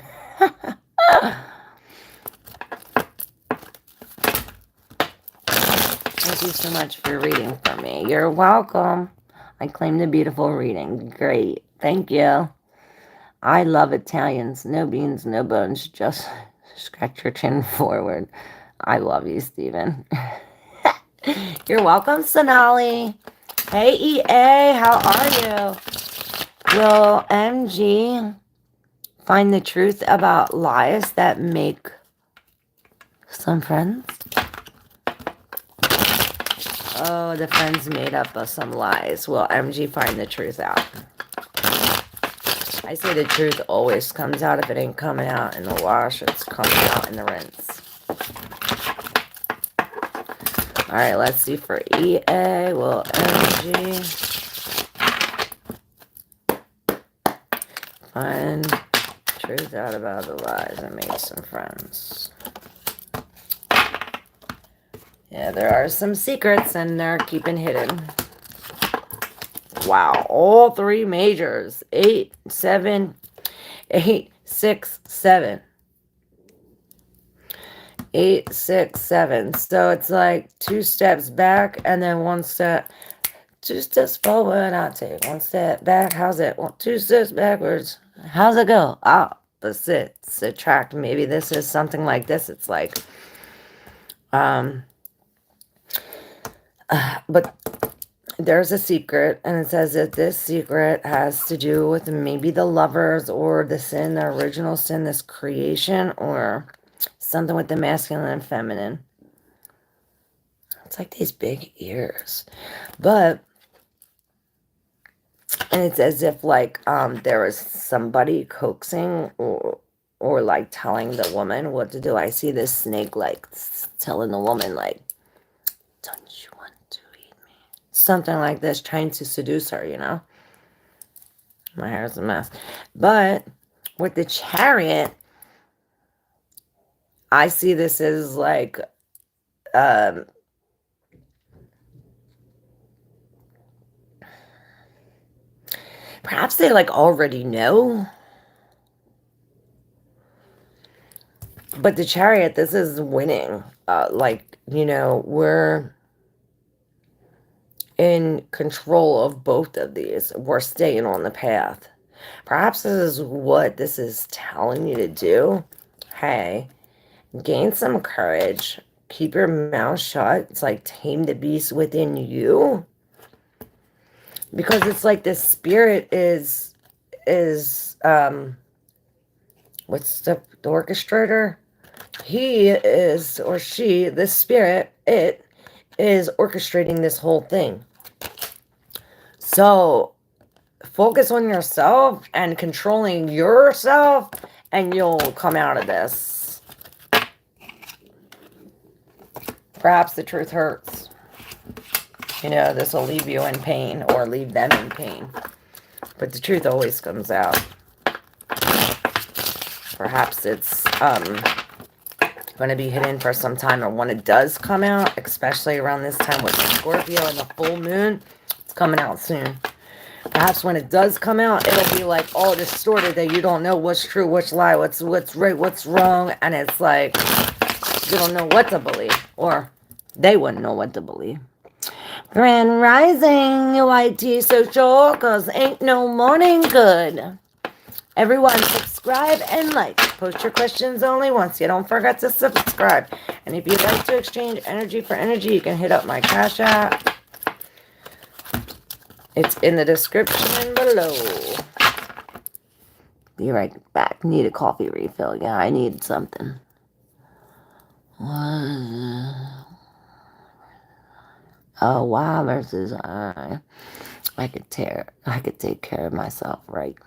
Thank you so much for reading for me. You're welcome. I claim the beautiful reading. Great. Thank you. I love Italians. No beans, no bones. Just scratch your chin forward. I love you, Stephen. You're welcome, Sonali. Hey, EA. How are you? Will MG find the truth about lies that make some friends? Oh, the friends made up of some lies. Will MG find the truth out? I say the truth always comes out. If it ain't coming out in the wash, it's coming out in the rinse. Alright, let's see for EA. Will MG find truth out about the lies and make some friends? Yeah, there are some secrets and they're keeping hidden. Wow, all three majors. 8, 7, 8, 6, 7. 8, 6, 7. So it's like 2 steps back and then 1 step. 2 steps forward, I'll take 1 step back. How's it? 2 steps backwards. How's it go? Opposite. Subtract. Maybe this is something like this. It's like, but there's a secret, and it says that this secret has to do with maybe the lovers or the sin, the original sin, this creation, or something with the masculine and feminine. It's like these big ears. But, and it's as if like there was somebody coaxing or like telling the woman what to do. I see this snake like telling the woman like, don't you want to eat me? Something like this, trying to seduce her, you know? My hair's a mess. But with the Chariot, I see this as like, perhaps they like already know. But the Chariot, this is winning. Like, you know, we're in control of both of these. We're staying on the path. Perhaps this is what this is telling you to do. Hey, gain some courage. Keep your mouth shut. It's like tame the beast within you. Because it's like the spirit is what's the orchestrator? He is, or she, this spirit, it is orchestrating this whole thing. So focus on yourself and controlling yourself, and you'll come out of this. Perhaps the truth hurts. You know, this will leave you in pain or leave them in pain. But the truth always comes out. Perhaps it's going to be hidden for some time, or when it does come out, especially around this time with Scorpio and the full moon, it's coming out soon. Perhaps when it does come out, it'll be like all distorted that you don't know what's true, what's lie, what's right, what's wrong, and it's like you don't know what to believe, or they wouldn't know what to believe. Grand Rising, YT Social, cause ain't no morning good. Everyone, subscribe and like. Post your questions only once. You don't forget to subscribe. And if you'd like to exchange energy for energy, you can hit up my Cash App. It's in the description below. Be right back. Need a coffee refill. Yeah, I need something. Oh, wow versus I. I could take care of myself, right?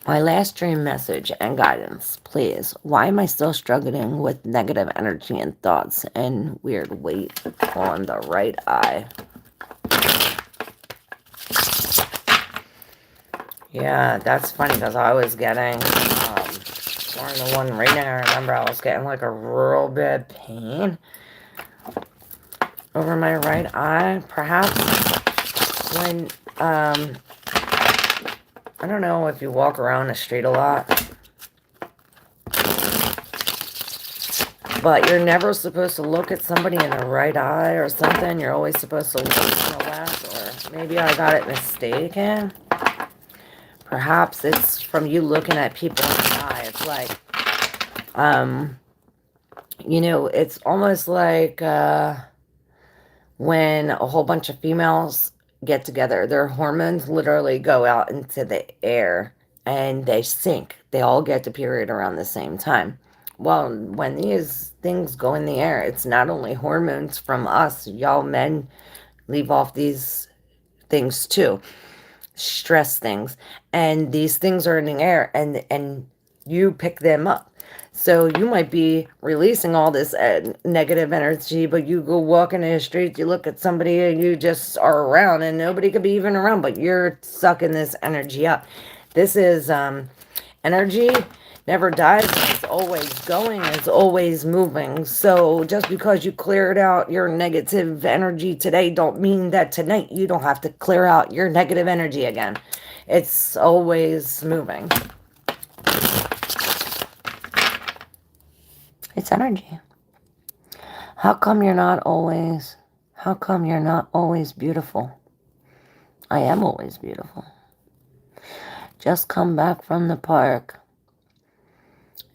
My last dream message and guidance, please. Why am I still struggling with negative energy and thoughts and weird weight on the right eye? Yeah, that's funny because I was getting, during the one reading, I remember I was getting like a real bad pain over my right eye. Perhaps when, I don't know if you walk around the street a lot, but you're never supposed to look at somebody in the right eye or something. You're always supposed to look in the left, or maybe I got it mistaken. Perhaps it's from you looking at people in the eye. It's like, you know, it's almost like when a whole bunch of females get together, their hormones literally go out into the air and they sync. They all get to period around the same time. Well, when these things go in the air, it's not only hormones from us. Y'all men leave off these things too. Stress things. And these things are in the air and you pick them up. So you might be releasing all this negative energy, but you go walking in the street, you look at somebody and you just are around and nobody could be even around, but you're sucking this energy up. This is energy never dies. It's always going. It's always moving. So just because you cleared out your negative energy today don't mean that tonight you don't have to clear out your negative energy again. It's always moving. It's energy. How come you're not always beautiful? I am always beautiful. Just come back from the park.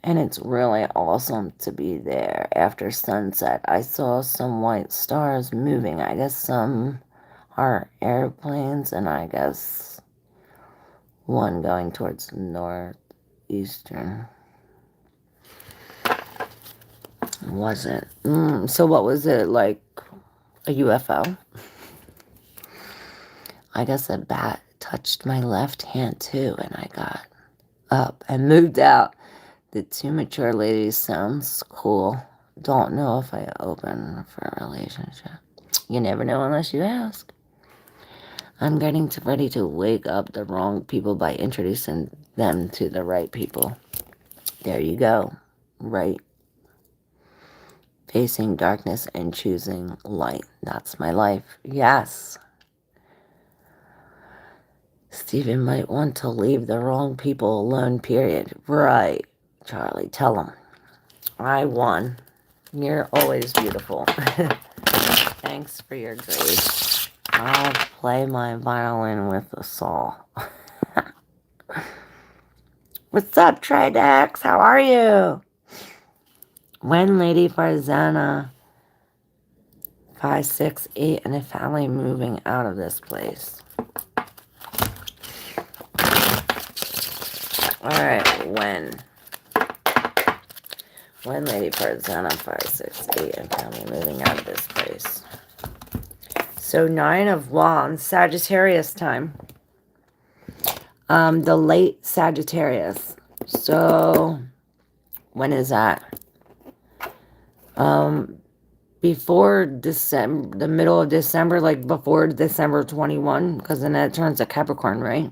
And it's really awesome to be there after sunset. I saw some white stars moving. I guess some are airplanes, and I guess one going towards northeastern. Was it? So what was it, like a UFO? I guess a bat touched my left hand too, and I got up and moved out. The two mature ladies sounds cool. Don't know if I open for a relationship. You never know unless you ask. I'm getting ready to wake up the wrong people by introducing them to the right people. There you go. Right. Facing darkness and choosing light. That's my life. Yes. Stephen might want to leave the wrong people alone, period. Right. Charlie, tell him. I won. You're always beautiful. Thanks for your grace. I'll play my violin with the saw. What's up, Tridex? How are you? When Lady Farzana 568 and a family moving out of this place. Alright, when Lady Farzana 568 and family moving out of this place. So 9 of Wands, Sagittarius time. The late Sagittarius. So when is that? Before December, the middle of December, like before December 21, because then that turns to Capricorn, right?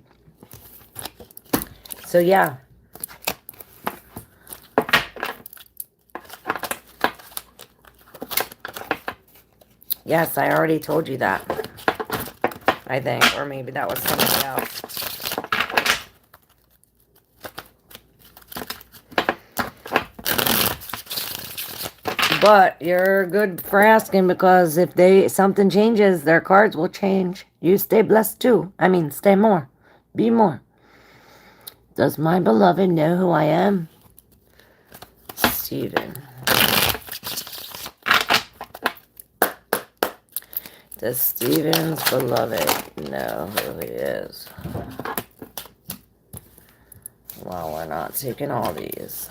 So yeah. Yes, I already told you that. I think, or maybe that was somebody else. But you're good for asking, because if something changes, their cards will change. You stay blessed too. I mean, stay more. Be more. Does my beloved know who I am? Stephen. Does Steven's beloved know who he is? Well, we're not taking all these.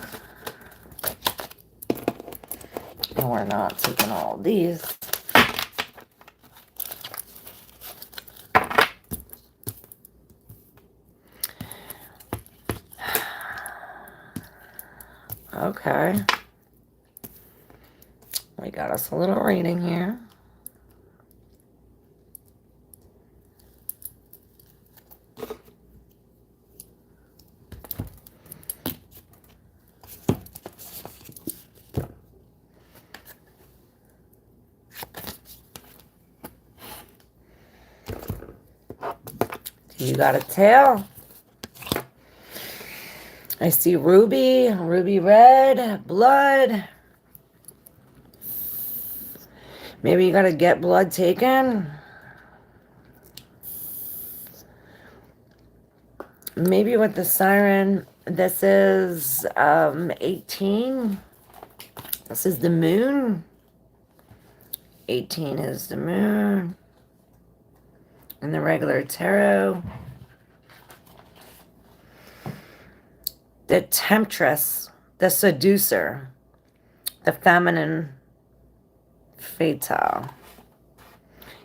And we're not taking all these. Okay. We got us a little reading here. You got a tail. I see ruby, ruby red, blood. Maybe you got to get blood taken. Maybe with the siren, this is 18. This is the moon. 18 is the moon. And the regular tarot. The temptress, the seducer, the feminine fatal.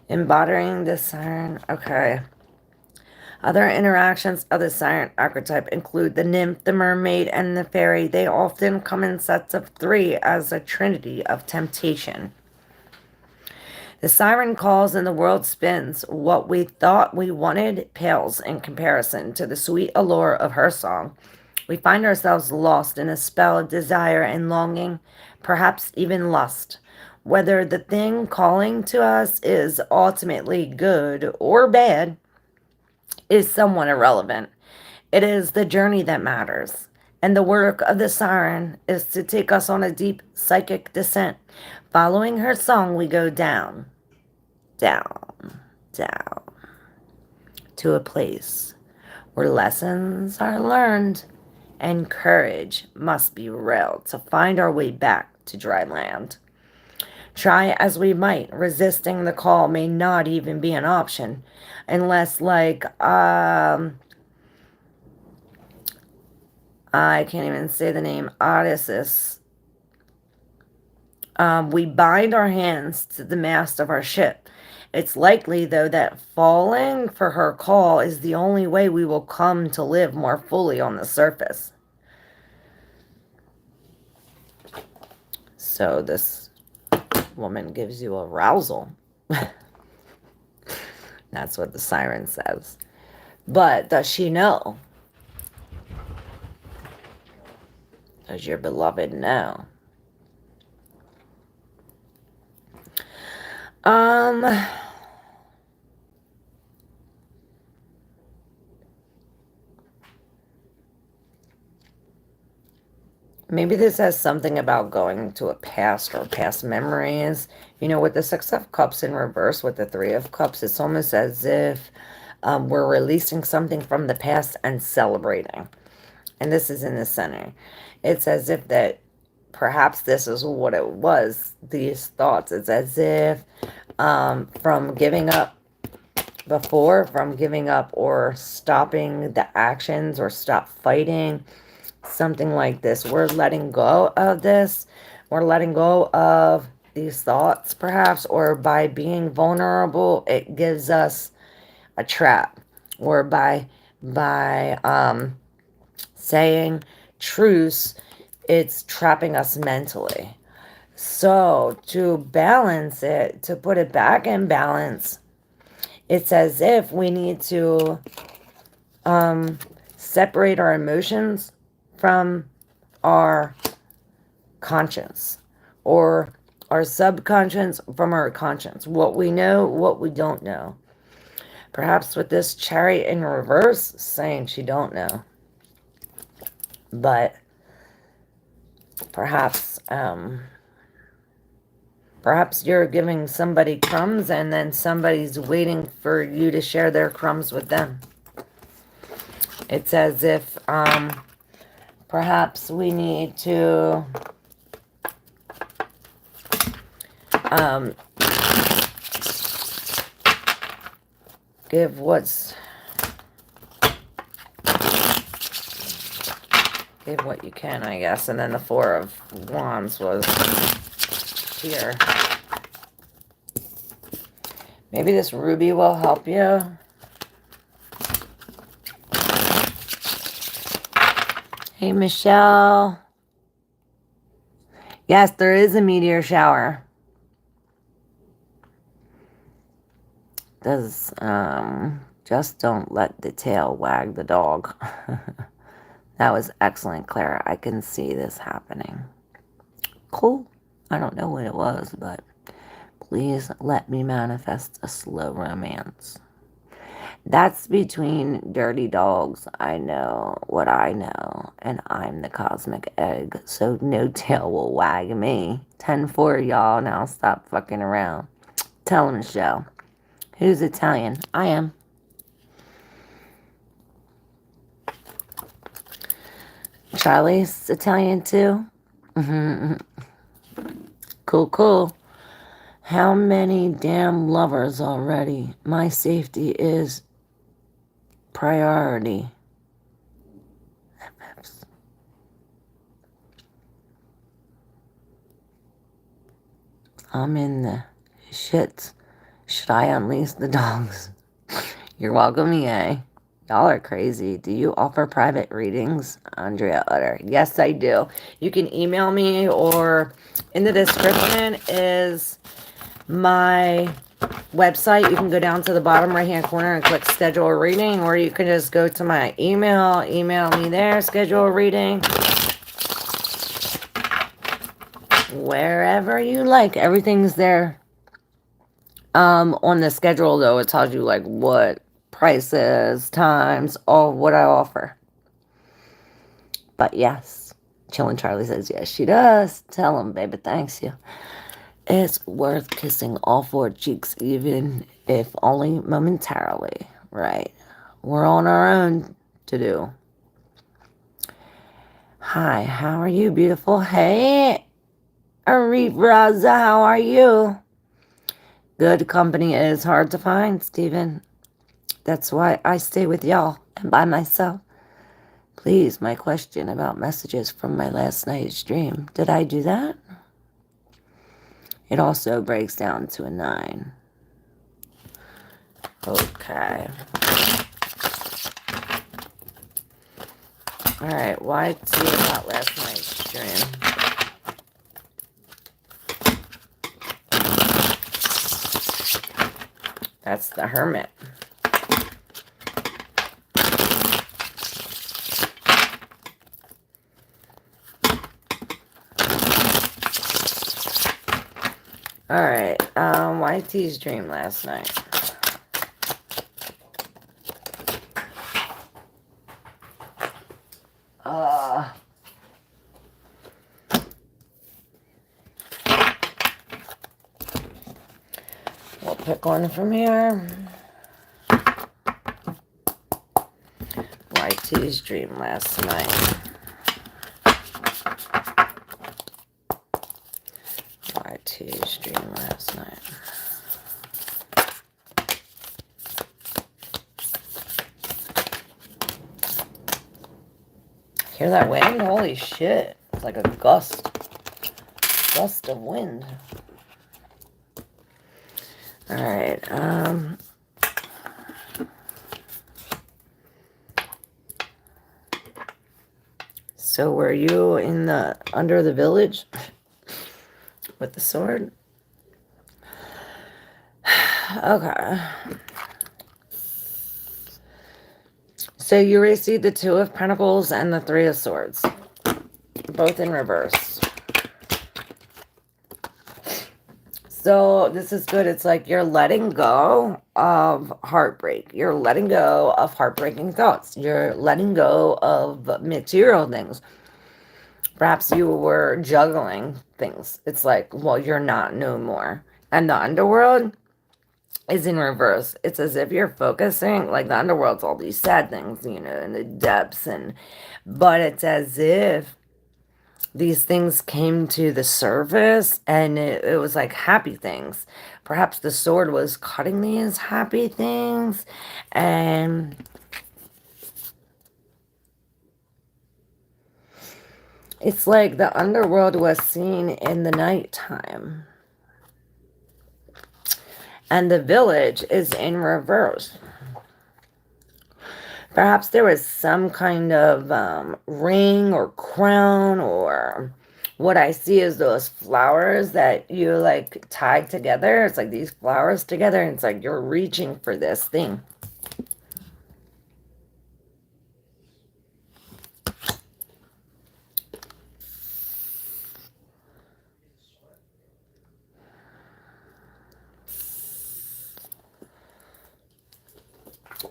Embodying the siren. Okay. Other interactions of the siren archetype include the nymph, the mermaid, and the fairy. They often come in sets of 3 as a trinity of temptation. The siren calls and the world spins. What we thought we wanted pales in comparison to the sweet allure of her song. We find ourselves lost in a spell of desire and longing, perhaps even lust. Whether the thing calling to us is ultimately good or bad is somewhat irrelevant. It is the journey that matters. And the work of the siren is to take us on a deep psychic descent. Following her song, we go down, down, down, to a place where lessons are learned and courage must be railed to find our way back to dry land. Try as we might, resisting the call may not even be an option unless, like, I can't even say the name, Odysseus. We bind our hands to the mast of our ship. It's likely, though, that falling for her call is the only way we will come to live more fully on the surface. So this woman gives you arousal. That's what the siren says. But does she know? Does your beloved know? Maybe this has something about going to a past or past memories. You know, with the 6 of Cups in reverse, with the 3 of Cups, it's almost as if we're releasing something from the past and celebrating. And this is in the center. It's as if that perhaps this is what it was, these thoughts. It's as if from giving up before, from giving up or stopping the actions or stop fighting, something like this. We're letting go of this. We're letting go of these thoughts, perhaps, or by being vulnerable, it gives us a trap. Or by saying truce, it's trapping us mentally. So to balance it, to put it back in balance, it's as if we need to separate our emotions from our conscience, or our subconscious from our conscience. What we know, what we don't know. Perhaps with this Chariot in reverse, saying she don't know. But perhaps you're giving somebody crumbs and then somebody's waiting for you to share their crumbs with them. It's as if perhaps we need to give what's... Give what you can, I guess. And then the Four of Wands was here. Maybe this ruby will help you. Hey, Michelle. Yes, there is a meteor shower. Does, just don't let the tail wag the dog. That was excellent, Clara. I can see this happening. Cool. I don't know what it was, but please let me manifest a slow romance. That's between dirty dogs. I know what I know, and I'm the cosmic egg, so no tail will wag me. 10-4, y'all. Now stop fucking around. Tell him, Michelle. Who's Italian? I am. Charlie's Italian too? Cool, cool. How many damn lovers already? My safety is priority. I'm in the shits. Should I unleash the dogs? You're welcome, EA. Y'all are crazy. Do you offer private readings? Andrea Utter. Yes, I do. You can email me, or in the description is my website. You can go down to the bottom right hand corner and click schedule a reading, or you can just go to my email me there, schedule a reading, wherever you like. Everything's there. On the schedule though, it tells you like what prices, times, all what I offer. But yes, Chillin' Charlie says yes, she does. Tell him, baby, thanks you. It's worth kissing all four cheeks, even if only momentarily. Right. We're on our own to do. Hi, how are you, beautiful? Hey, Arif Raza, how are you? Good company is hard to find, Stephen. That's why I stay with y'all and by myself. Please, my question about messages from my last night's dream. Did I do that? It also breaks down to a 9. Okay. Alright, why tell you about last night's dream? That's the Hermit. Alright, YT's dream last night. We'll pick one from here. YT's dream last night. YT's dream last night. Hear that wind? Holy shit. It's like a gust of wind. Alright, so were you in the under the village with the sword? Okay. So you received the 2 of Pentacles and the 3 of Swords, both in reverse. So this is good. It's like you're letting go of heartbreak. You're letting go of heartbreaking thoughts. You're letting go of material things. Perhaps you were juggling things. It's like, well, you're not no more. And the underworld is in reverse. It's as if you're focusing, like the underworld's all these sad things, you know, in the depths, but it's as if these things came to the surface, and it was like happy things. Perhaps the sword was cutting these happy things, and it's like the underworld was seen in the nighttime. And the village is in reverse. Perhaps there was some kind of ring or crown, or what I see is those flowers that you like tie together. It's like these flowers together, and it's like you're reaching for this thing.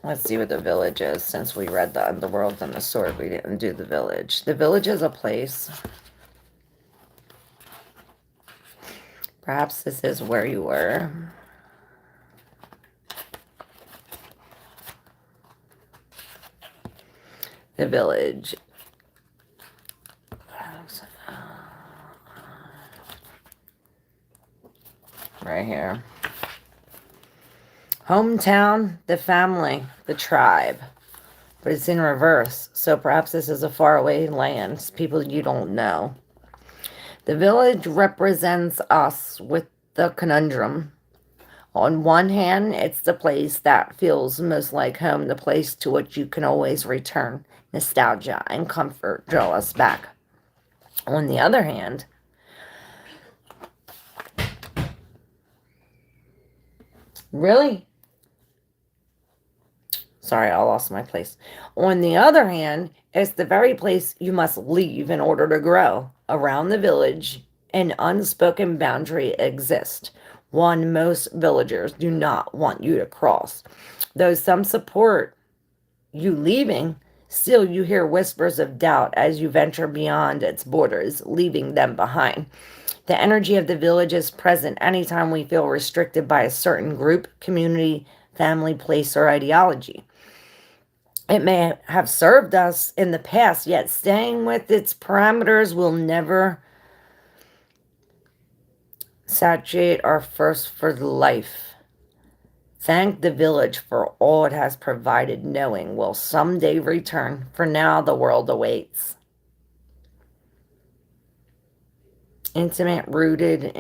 Let's see what the village is. Since we read the underworld and the sword, we didn't do the village. The village is a place. Perhaps this is where you were. The village. Right here. Hometown, the family, the tribe. But it's in reverse. So perhaps this is a faraway land. People you don't know. The village represents us with the conundrum. On one hand, it's the place that feels most like home, the place to which you can always return. Nostalgia and comfort draw us back. On the other hand, really? Sorry, I lost my place. On the other hand, it's the very place you must leave in order to grow. Around the village, an unspoken boundary exists, one most villagers do not want you to cross. Though some support you leaving, still you hear whispers of doubt as you venture beyond its borders, leaving them behind. The energy of the village is present anytime we feel restricted by a certain group, community, family, place, or ideology. It may have served us in the past, yet staying with its parameters will never saturate our thirst for life. Thank the village for all it has provided, knowing we'll someday return. For now, the world awaits. Intimate, rooted,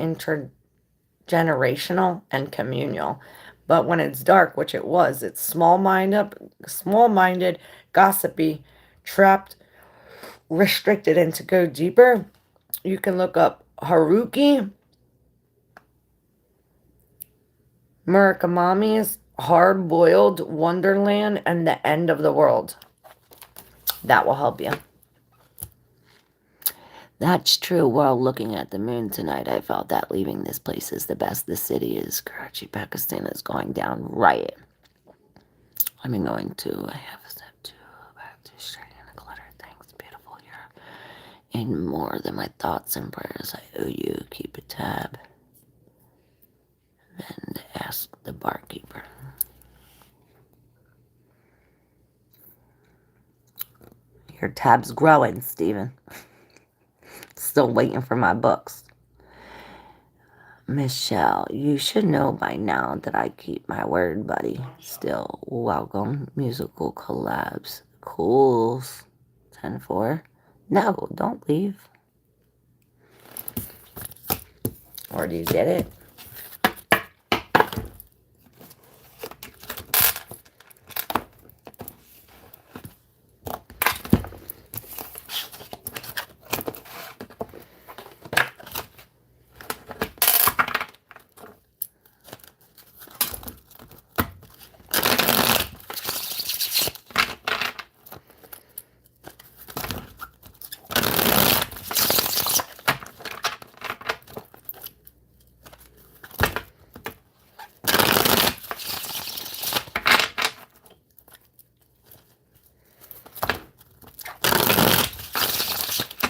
intergenerational, and communal. But when it's dark, which it was, it's small-minded, gossipy, trapped, restricted. And to go deeper, you can look up Haruki Murakami's Hard-Boiled Wonderland and the End of the World. That will help you. That's true. While looking at the moon tonight, I felt that leaving this place is the best. The city is Karachi, Pakistan is going down right. I'm going to, I have a step 2, back to straighten the clutter. Thanks, beautiful. You're in more than my thoughts and prayers. I owe you. Keep a tab. And ask the barkeeper. Your tab's growing, Stephen. Still waiting for my books. Michelle, you should know by now that I keep my word, buddy. Still, welcome. Musical collabs. Cools. 10-4. No, don't leave. Or do you get it?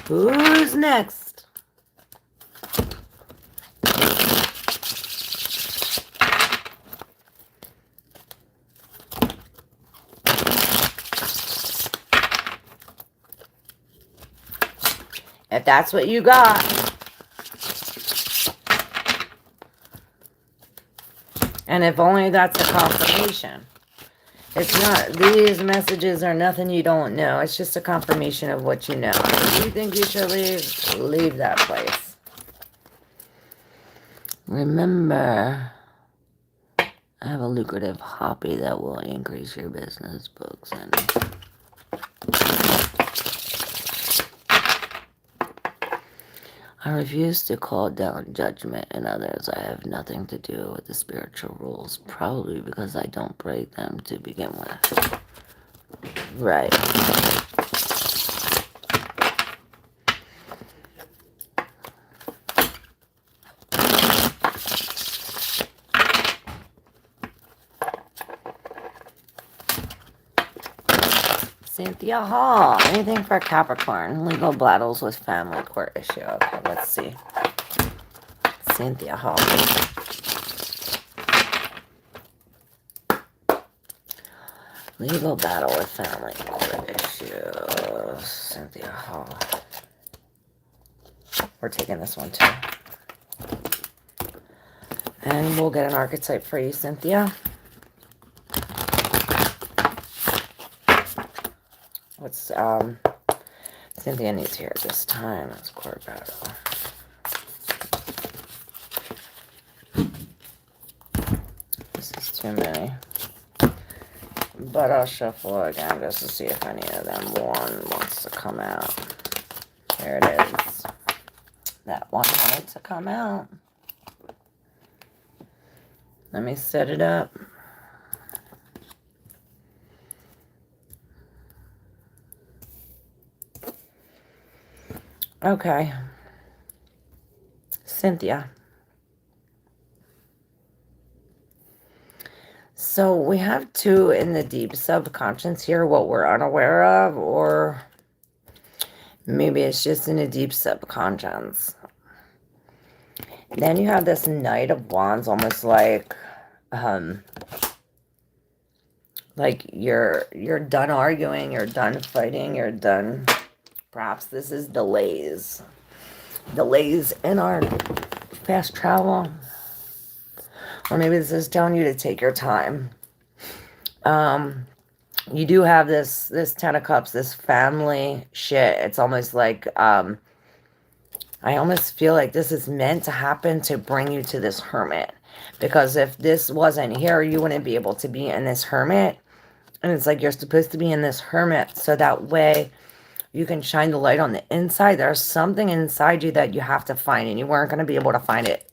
Who's next? If That's what you got. And if only that's a confirmation. It's not, these messages are nothing you don't know. It's just a confirmation of what you know. If you think you should leave, leave that place. Remember, I have a lucrative hobby that will increase your business books and I refuse to call down judgment in others. I have nothing to do with the spiritual rules, probably because I don't break them to begin with. Right. Cynthia Hall. Anything for Capricorn? Legal battles with family court issue. Okay, let's see. Cynthia Hall. Legal battle with family court issue. Cynthia Hall. We're taking this one too. And we'll get an archetype for you, Cynthia. What's Cynthia needs here this time? That's court battle. This is too many. But I'll shuffle again just to see if any of them one wants to come out. Here it is. That one wanted to come out. Let me set it up. Okay. Cynthia. So we have two in the deep subconscious here, what we're unaware of, or maybe it's just in the deep subconscious. Then you have this Knight of Wands, almost like you're done arguing, you're done fighting, you're done. Perhaps this is delays. Delays in our fast travel. Or maybe this is telling you to take your time. You do have this Ten of Cups, this family shit. It's almost like, I almost feel like this is meant to happen to bring you to this hermit. Because if this wasn't here, you wouldn't be able to be in this hermit. And it's like you're supposed to be in this hermit so that way you can shine the light on the inside. There's something inside you that you have to find, and you weren't going to be able to find it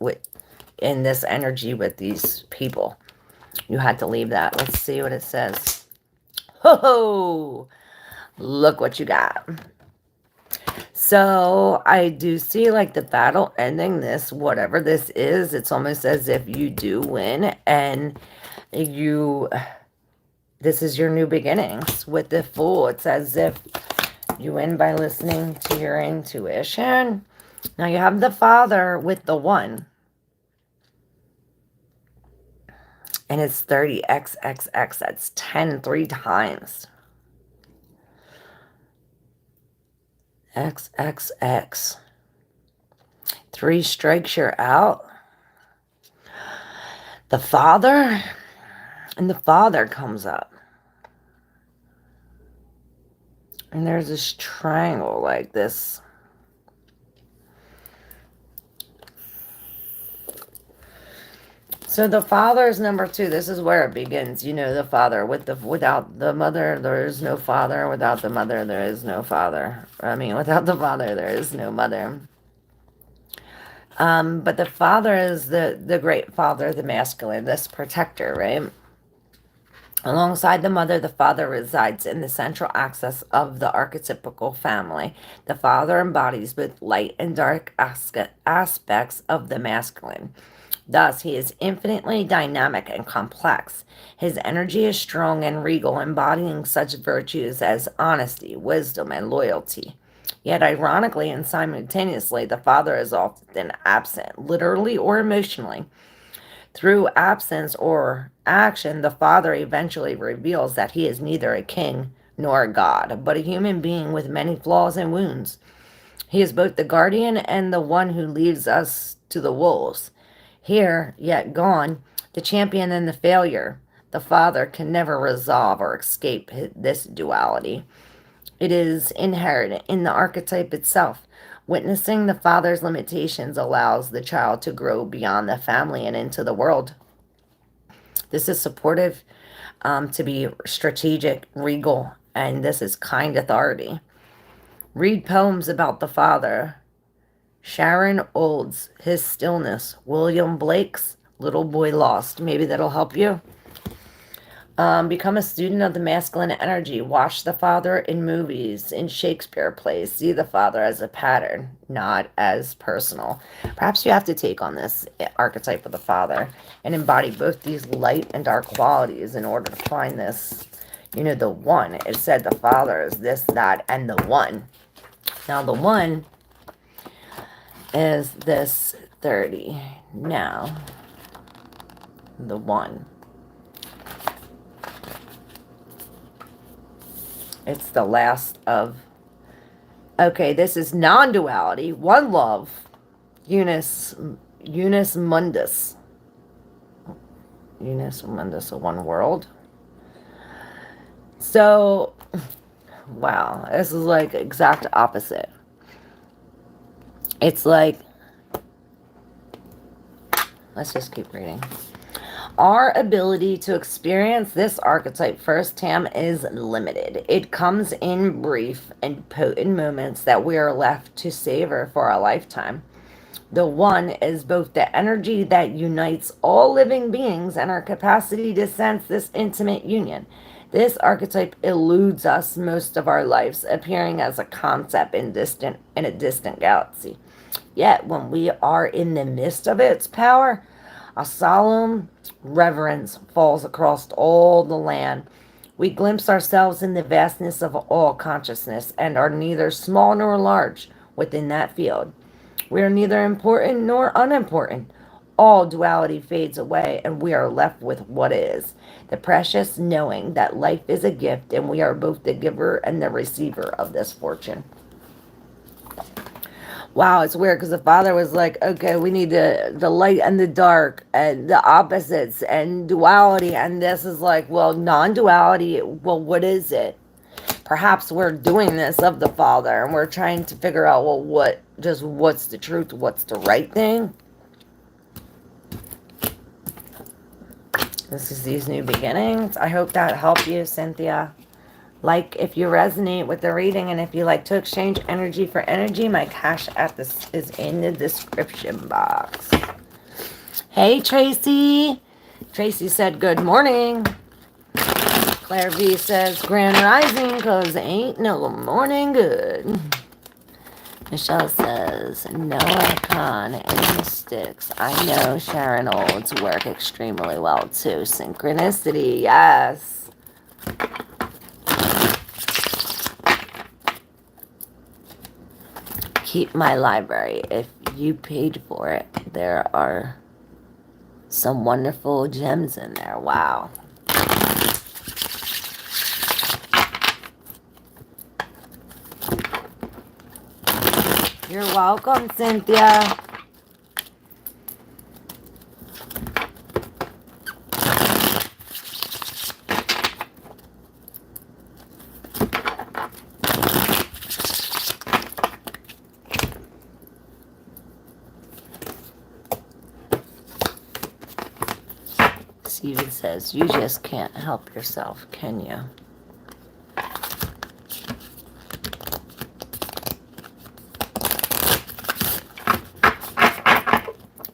in this energy with these people. You had to leave that. Let's see what it says. Ho-ho! Look what you got. So I do see like the battle ending. This, whatever this is, it's almost as if you do win, and this is your new beginnings. With the Fool, it's as if you win by listening to your intuition. Now you have the Father with the 1. And it's 30xxx. That's 10 3 times. XXX. 3 strikes, you're out. The Father. And the Father comes up. And there's this triangle like this. So the Father is number 2. This is where it begins. You know, the Father. Without the Mother, there is no Father. Without the Mother, there is no Father. I mean, without the Father, there is no Mother. But the Father is the great Father, the masculine, this protector, right? Alongside the Mother, the Father resides in the central axis of the archetypical family. The Father embodies both light and dark aspects of the masculine. Thus, he is infinitely dynamic and complex. His energy is strong and regal, embodying such virtues as honesty, wisdom, and loyalty. Yet, ironically and simultaneously, the Father is often absent, literally or emotionally. Through absence or action, the Father eventually reveals that he is neither a king nor a god, but a human being with many flaws and wounds. He is both the guardian and the one who leads us to the wolves. Here, yet gone, the champion and the failure. The father can never resolve or escape this duality. It is inherent in the archetype itself. Witnessing the father's limitations allows the child to grow beyond the family and into the world. This is supportive, to be strategic, regal, and this is kind authority. Read poems about the father. Sharon Olds, His Stillness. William Blake's Little Boy Lost. Maybe that'll help you. Become a student of the masculine energy. Watch the father in movies, in Shakespeare plays. See the father as a pattern, not as personal. Perhaps you have to take on this archetype of the father and embody both these light and dark qualities in order to find this, the one. It said the father is this, that, and the one. Now the one is this 30. Now, the one. It's the last of... Okay, this is non-duality. One love. Unus mundus. Unus mundus, a one world. So, wow, this is like exact opposite. It's like, let's just keep reading. Our ability to experience this archetype firsthand is limited. It comes in brief and potent moments that we are left to savor for a lifetime. The one is both the energy that unites all living beings and our capacity to sense this intimate union. This archetype eludes us most of our lives, appearing as a concept in a distant galaxy. Yet, when we are in the midst of its power, a solemn reverence falls across all the land. We glimpse ourselves in the vastness of all consciousness and are neither small nor large within that field. We are neither important nor unimportant. All duality fades away and we are left with what is. The precious knowing that life is a gift and we are both the giver and the receiver of this fortune. Wow, it's weird because the father was like, okay, we need the light and the dark and the opposites and duality. And this is like, well, non-duality, well, what is it? Perhaps we're doing this of the father and we're trying to figure out, well, what's the truth? What's the right thing? This is these new beginnings. I hope that helped you, Cynthia. Like if you resonate with the reading, and if you like to exchange energy for energy, my cash app is in the description box. Hey, Tracy. Tracy said good morning. Claire V says grand rising because ain't no morning good. Michelle says Noah Khan and Mystics. I know Sharon Olds work extremely well too. Synchronicity, yes. Keep my library. If you paid for it, there are some wonderful gems in there. Wow. You're welcome, Cynthia. Steven says, you just can't help yourself, can you?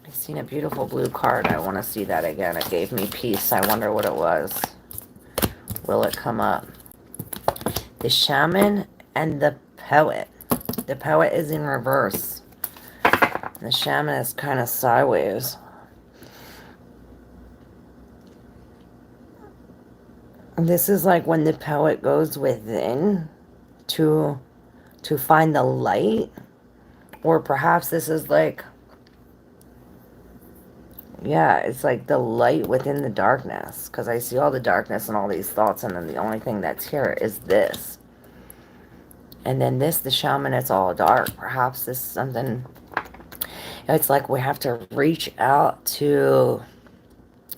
I've seen a beautiful blue card. I want to see that again. It gave me peace. I wonder what it was. Will it come up? The shaman and the poet. The poet is in reverse. The shaman is kind of sideways. This is like when the poet goes within to find the light. Or perhaps this is like, yeah, it's like the light within the darkness. Because I see all the darkness and all these thoughts, and then the only thing that's here is this. And then this, the shaman, it's all dark. Perhaps this is something, it's like we have to reach out to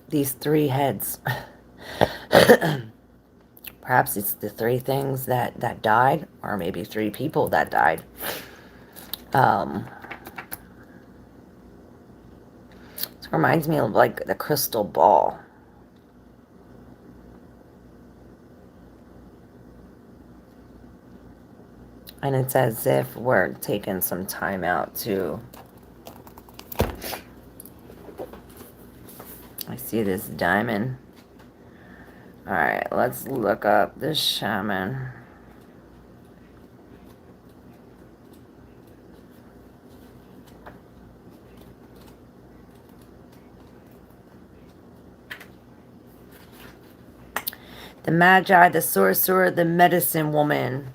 these three heads. Perhaps it's the three things that died, or maybe three people that died. It reminds me of like the crystal ball. And it's as if we're taking some time out to... I see this diamond. Alright, let's look up this shaman. The Magi, the Sorcerer, the Medicine Woman.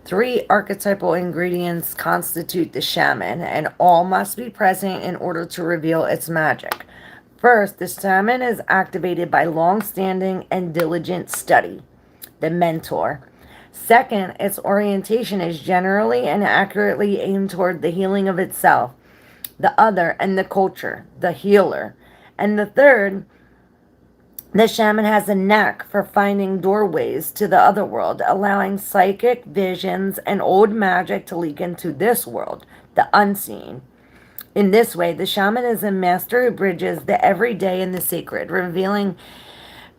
3 archetypal ingredients constitute the shaman, and all must be present in order to reveal its magic. First, the shaman is activated by long-standing and diligent study, the mentor. Second, its orientation is generally and accurately aimed toward the healing of itself, the other, and the culture, the healer. And the third, the shaman has a knack for finding doorways to the other world, allowing psychic visions and old magic to leak into this world, the unseen. In this way, the shaman is a master who bridges the everyday and the sacred, revealing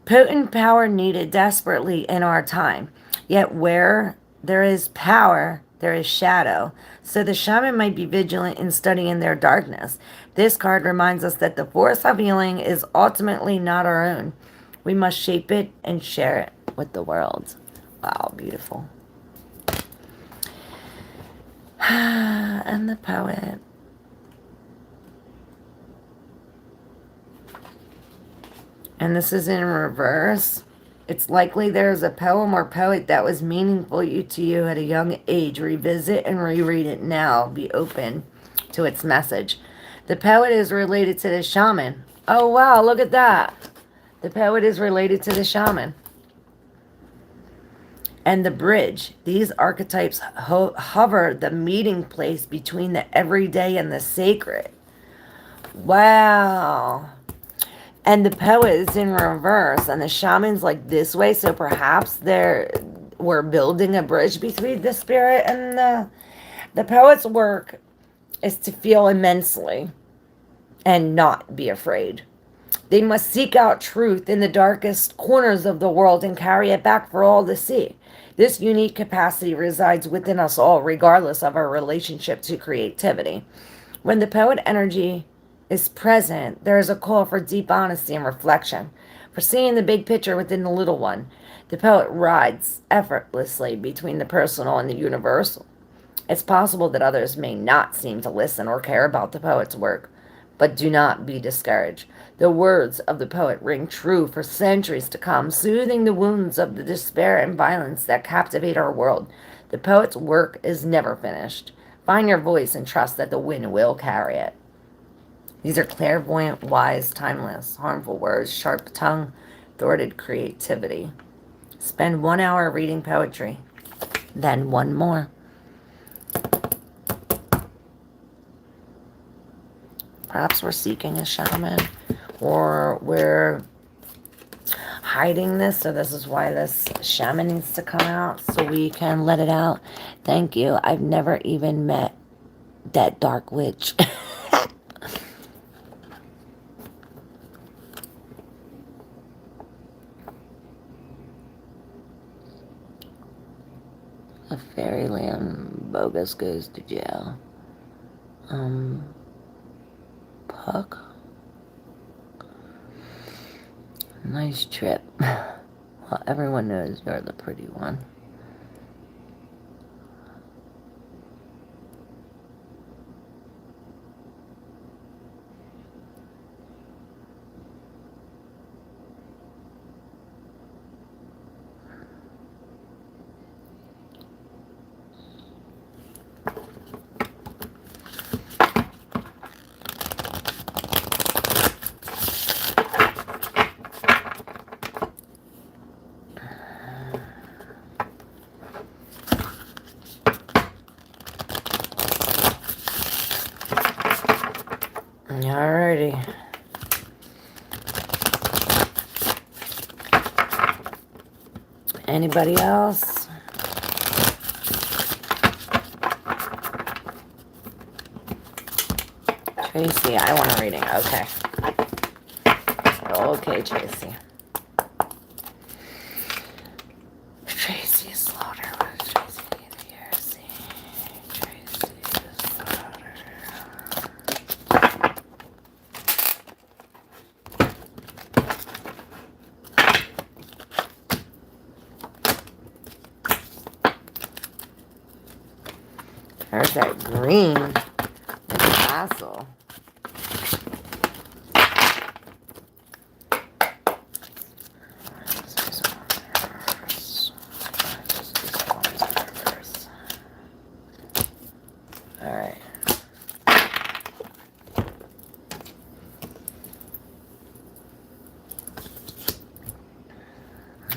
potent power needed desperately in our time. Yet where there is power, there is shadow. So the shaman might be vigilant in studying their darkness. This card reminds us that the force of healing is ultimately not our own. We must shape it and share it with the world. Wow, beautiful. And the poet. And this is in reverse. It's likely there is a poem or poet that was meaningful to you at a young age. Revisit and reread it now. Be open to its message. The poet is related to the shaman. Oh, wow, look at that. The poet is related to the shaman. And the bridge. These archetypes hover the meeting place between the everyday and the sacred. Wow. And the poet is in reverse, and the shaman's like this way, so perhaps we're building a bridge between the spirit and the poet's work is to feel immensely and not be afraid. They must seek out truth in the darkest corners of the world and carry it back for all to see. This unique capacity resides within us all, regardless of our relationship to creativity. When the poet energy is present, there is a call for deep honesty and reflection, for seeing the big picture within the little one. The poet rides effortlessly between the personal and the universal. It's possible that others may not seem to listen or care about the poet's work, but do not be discouraged. The words of the poet ring true for centuries to come, soothing the wounds of the despair and violence that captivate our world. The poet's work is never finished. Find your voice and trust that the wind will carry it. These are clairvoyant, wise, timeless, harmful words, sharp tongue, thwarted creativity. Spend 1 hour reading poetry, then 1 more. Perhaps we're seeking a shaman, or we're hiding this, so this is why this shaman needs to come out, so we can let it out. Thank you. I've never even met that dark witch. A fairyland bogus goes to jail. Puck. Nice trip. Well, everyone knows you're the pretty one. Alrighty. Anybody else? Tracy, I want a reading. Okay. Okay, Tracy. Tracy Slaughter. What does Tracy need here? See. Tracy Slaughter. There's that green. The castle. Alright.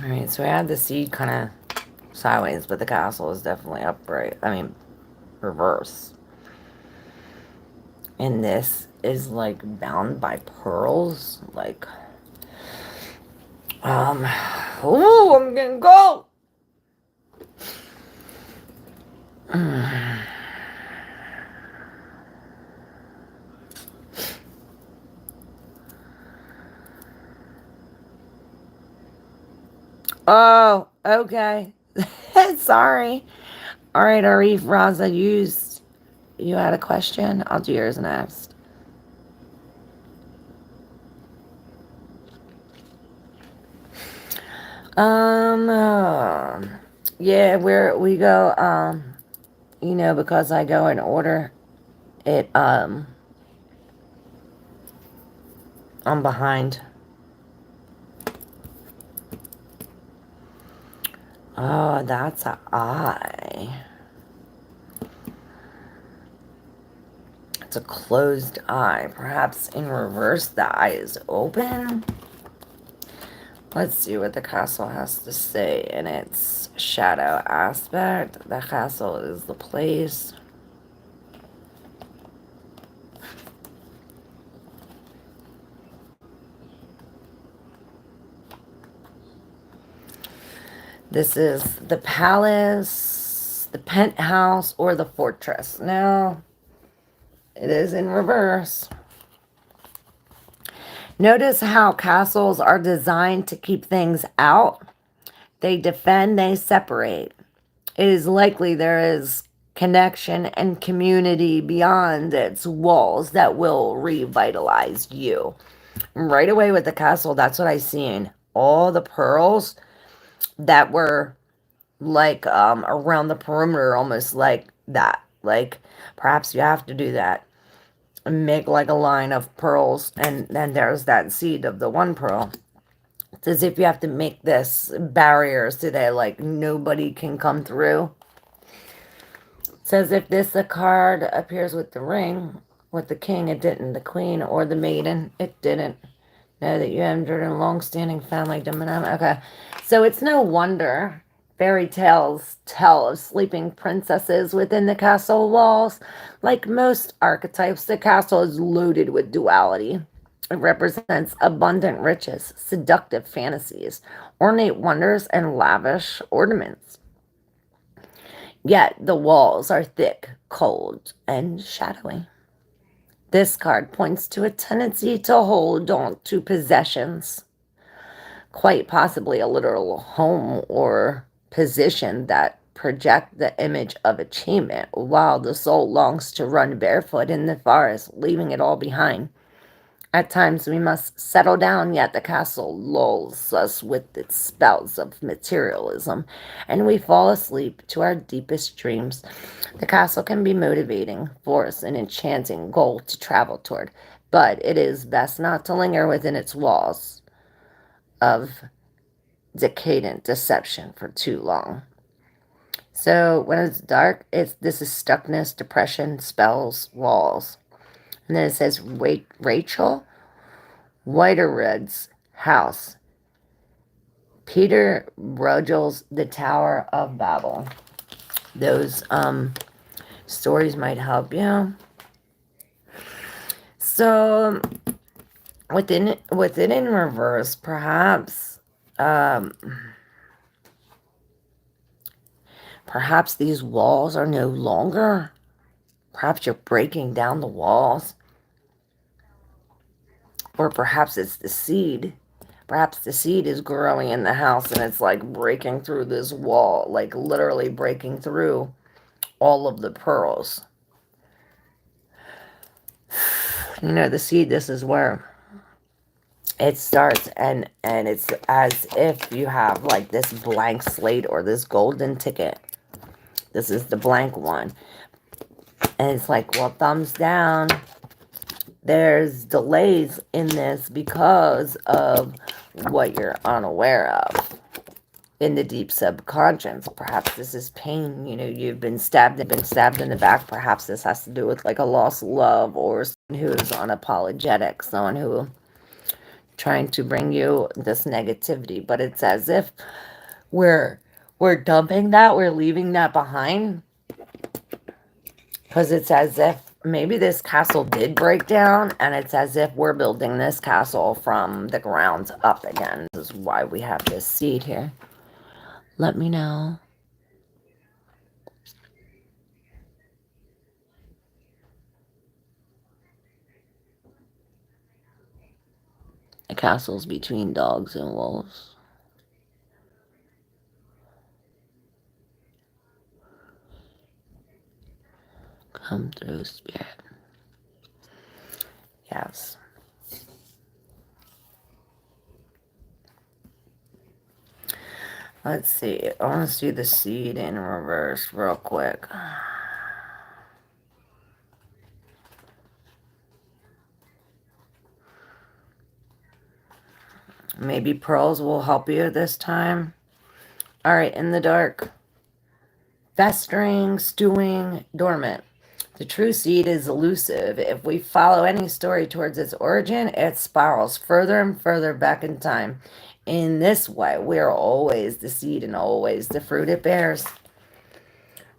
Alright, so I had the seed kind of sideways, but the castle is definitely upright. I mean, reverse. And this is like bound by pearls. Like, oh, I'm getting cold. Oh, okay. Sorry. All right, Arif, Raza, you had a question? I'll do yours next. Yeah, we go, you know, because I go in order, I'm behind. Oh, that's an eye. It's a closed eye. Perhaps in reverse, the eye is open. Let's see what the castle has to say in its shadow aspect. The castle is the place. This is the palace, the penthouse, or the fortress. Now, it is in reverse. Notice how castles are designed to keep things out. They defend, they separate. It is likely there is connection and community beyond its walls that will revitalize you. Right away with the castle, that's what I seen. All the pearls that were like around the perimeter, almost like that. Like perhaps you have to do that. Make like a line of pearls, and then there's that seed of the one pearl. It's as if you have to make this barrier so that like nobody can come through. It says if this a card appears with the ring, with the king, it didn't. The queen or the maiden, it didn't. Know that you entered a long-standing family dynamic. Okay, so it's no wonder fairy tales tell of sleeping princesses within the castle walls. Like most archetypes, the castle is loaded with duality. It represents abundant riches, seductive fantasies, ornate wonders, and lavish ornaments. Yet the walls are thick, cold, and shadowy. This card points to a tendency to hold on to possessions, quite possibly a literal home or position that project the image of achievement, while the soul longs to run barefoot in the forest, leaving it all behind. At times we must settle down, yet the castle lulls us with its spells of materialism, and we fall asleep to our deepest dreams. The castle can be motivating, force, an enchanting goal to travel toward, but it is best not to linger within its walls of decadent deception for too long. So when it's dark, this is stuckness, depression, spells, walls. And then it says Rachel Whiterred's house. Peter Bruegel's The Tower of Babel. Those stories might help you. So within in reverse, perhaps perhaps these walls are no longer. Perhaps you're breaking down the walls. Or perhaps it's the seed. Perhaps the seed is growing in the house and it's like breaking through this wall, like literally breaking through all of the pearls. You know, the seed, this is where it starts, and it's as if you have like this blank slate or this golden ticket. This is the blank one. And it's like, well, thumbs down. There's delays in this because of what you're unaware of in the deep subconscious. Perhaps this is pain. You know, you've been stabbed in the back. Perhaps this has to do with like a lost love, or someone who is unapologetic, someone who trying to bring you this negativity. But it's as if we're dumping that, we're leaving that behind, because it's as if maybe this castle did break down, and it's as if we're building this castle from the ground up again. This is why we have this seed here. Let me know. The castle's between dogs and wolves. Come through, Spirit. Yes. Let's see. I want to see the seed in reverse real quick. Maybe pearls will help you this time. All right, in the dark. Festering, stewing, dormant. The true seed is elusive. If we follow any story towards its origin, it spirals further and further back in time. In this way, we are always the seed and always the fruit it bears.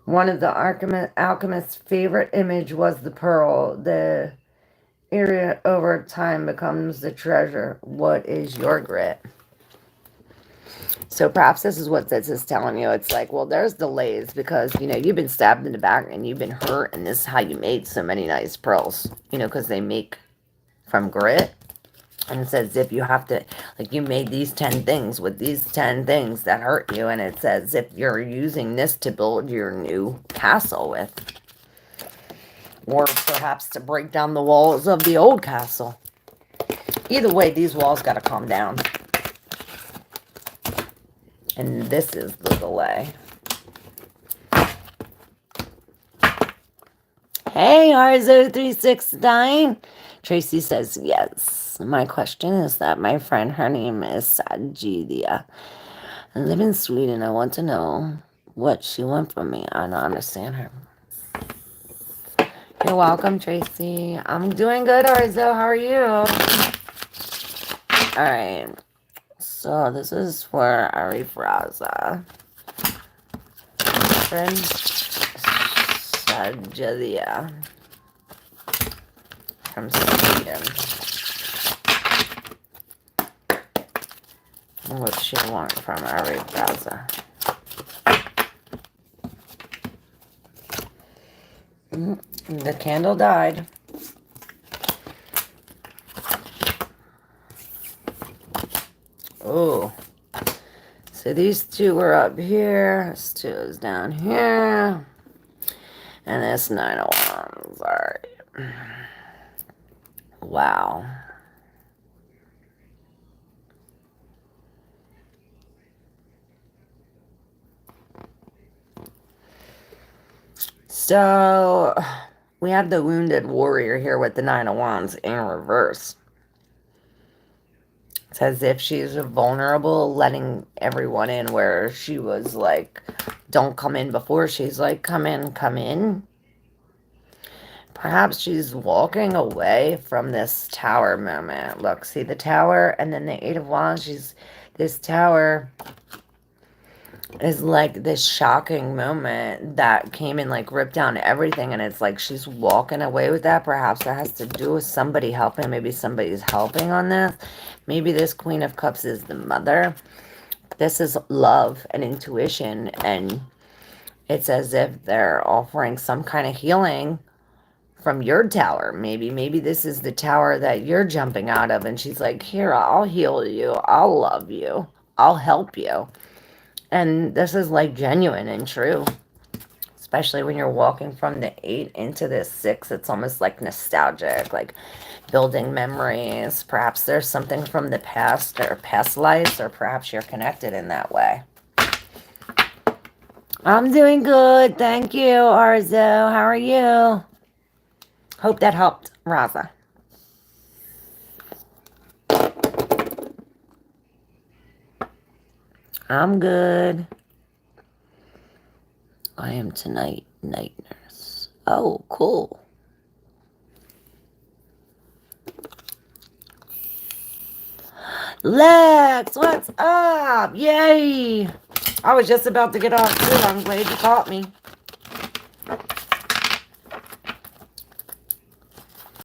One of the alchemist's favorite image was the pearl. The area over time becomes the treasure. What is your grit? So perhaps this is what this is telling you. It's like, well, there's delays because, you know, you've been stabbed in the back and you've been hurt, and this is how you made so many nice pearls, you know, because they make from grit. And it says if you have to, like, you made these 10 things with these 10 things that hurt you, and it says if you're using this to build your new castle with. Or perhaps to break down the walls of the old castle. Either way, these walls got to come down. And this is the delay. Hey, Arzo369. Tracy says, yes. My question is that my friend, her name is Sajidia. I live in Sweden. I want to know what she want from me. I don't understand her. You're welcome, Tracy. I'm doing good, Arzo. How are you? All right. So this is for Arifraza. Friend Sajadia from Sweden. What she want from Arifraza? The candle died. Oh, so these two were up here. This two is down here. And this 9 of Wands. Alright. Wow. So, we have the wounded warrior here with the 9 of Wands in reverse. It's as if she's vulnerable, letting everyone in, where she was like, don't come in before. She's like, come in, come in. Perhaps she's walking away from this tower moment. Look, see the tower and then the 8 of Wands. This tower is like this shocking moment that came and like ripped down everything, and it's like she's walking away with that. Perhaps that has to do with somebody helping. Maybe somebody's helping on this. Maybe this Queen of Cups is the mother. This is love and intuition, and it's as if they're offering some kind of healing from your tower. Maybe this is the tower that you're jumping out of, and she's like, here, I'll heal you, I'll love you, I'll help you. And this is like genuine and true, especially when you're walking from the 8 into the 6. It's almost like nostalgic, like building memories. Perhaps there's something from the past or past lives, or perhaps you're connected in that way. I'm doing good, thank you, Arzo. How are you? Hope that helped, Raza. I'm good. I am tonight night nurse. Oh, cool. Lex, what's up? Yay! I was just about to get off too. I'm glad you caught me.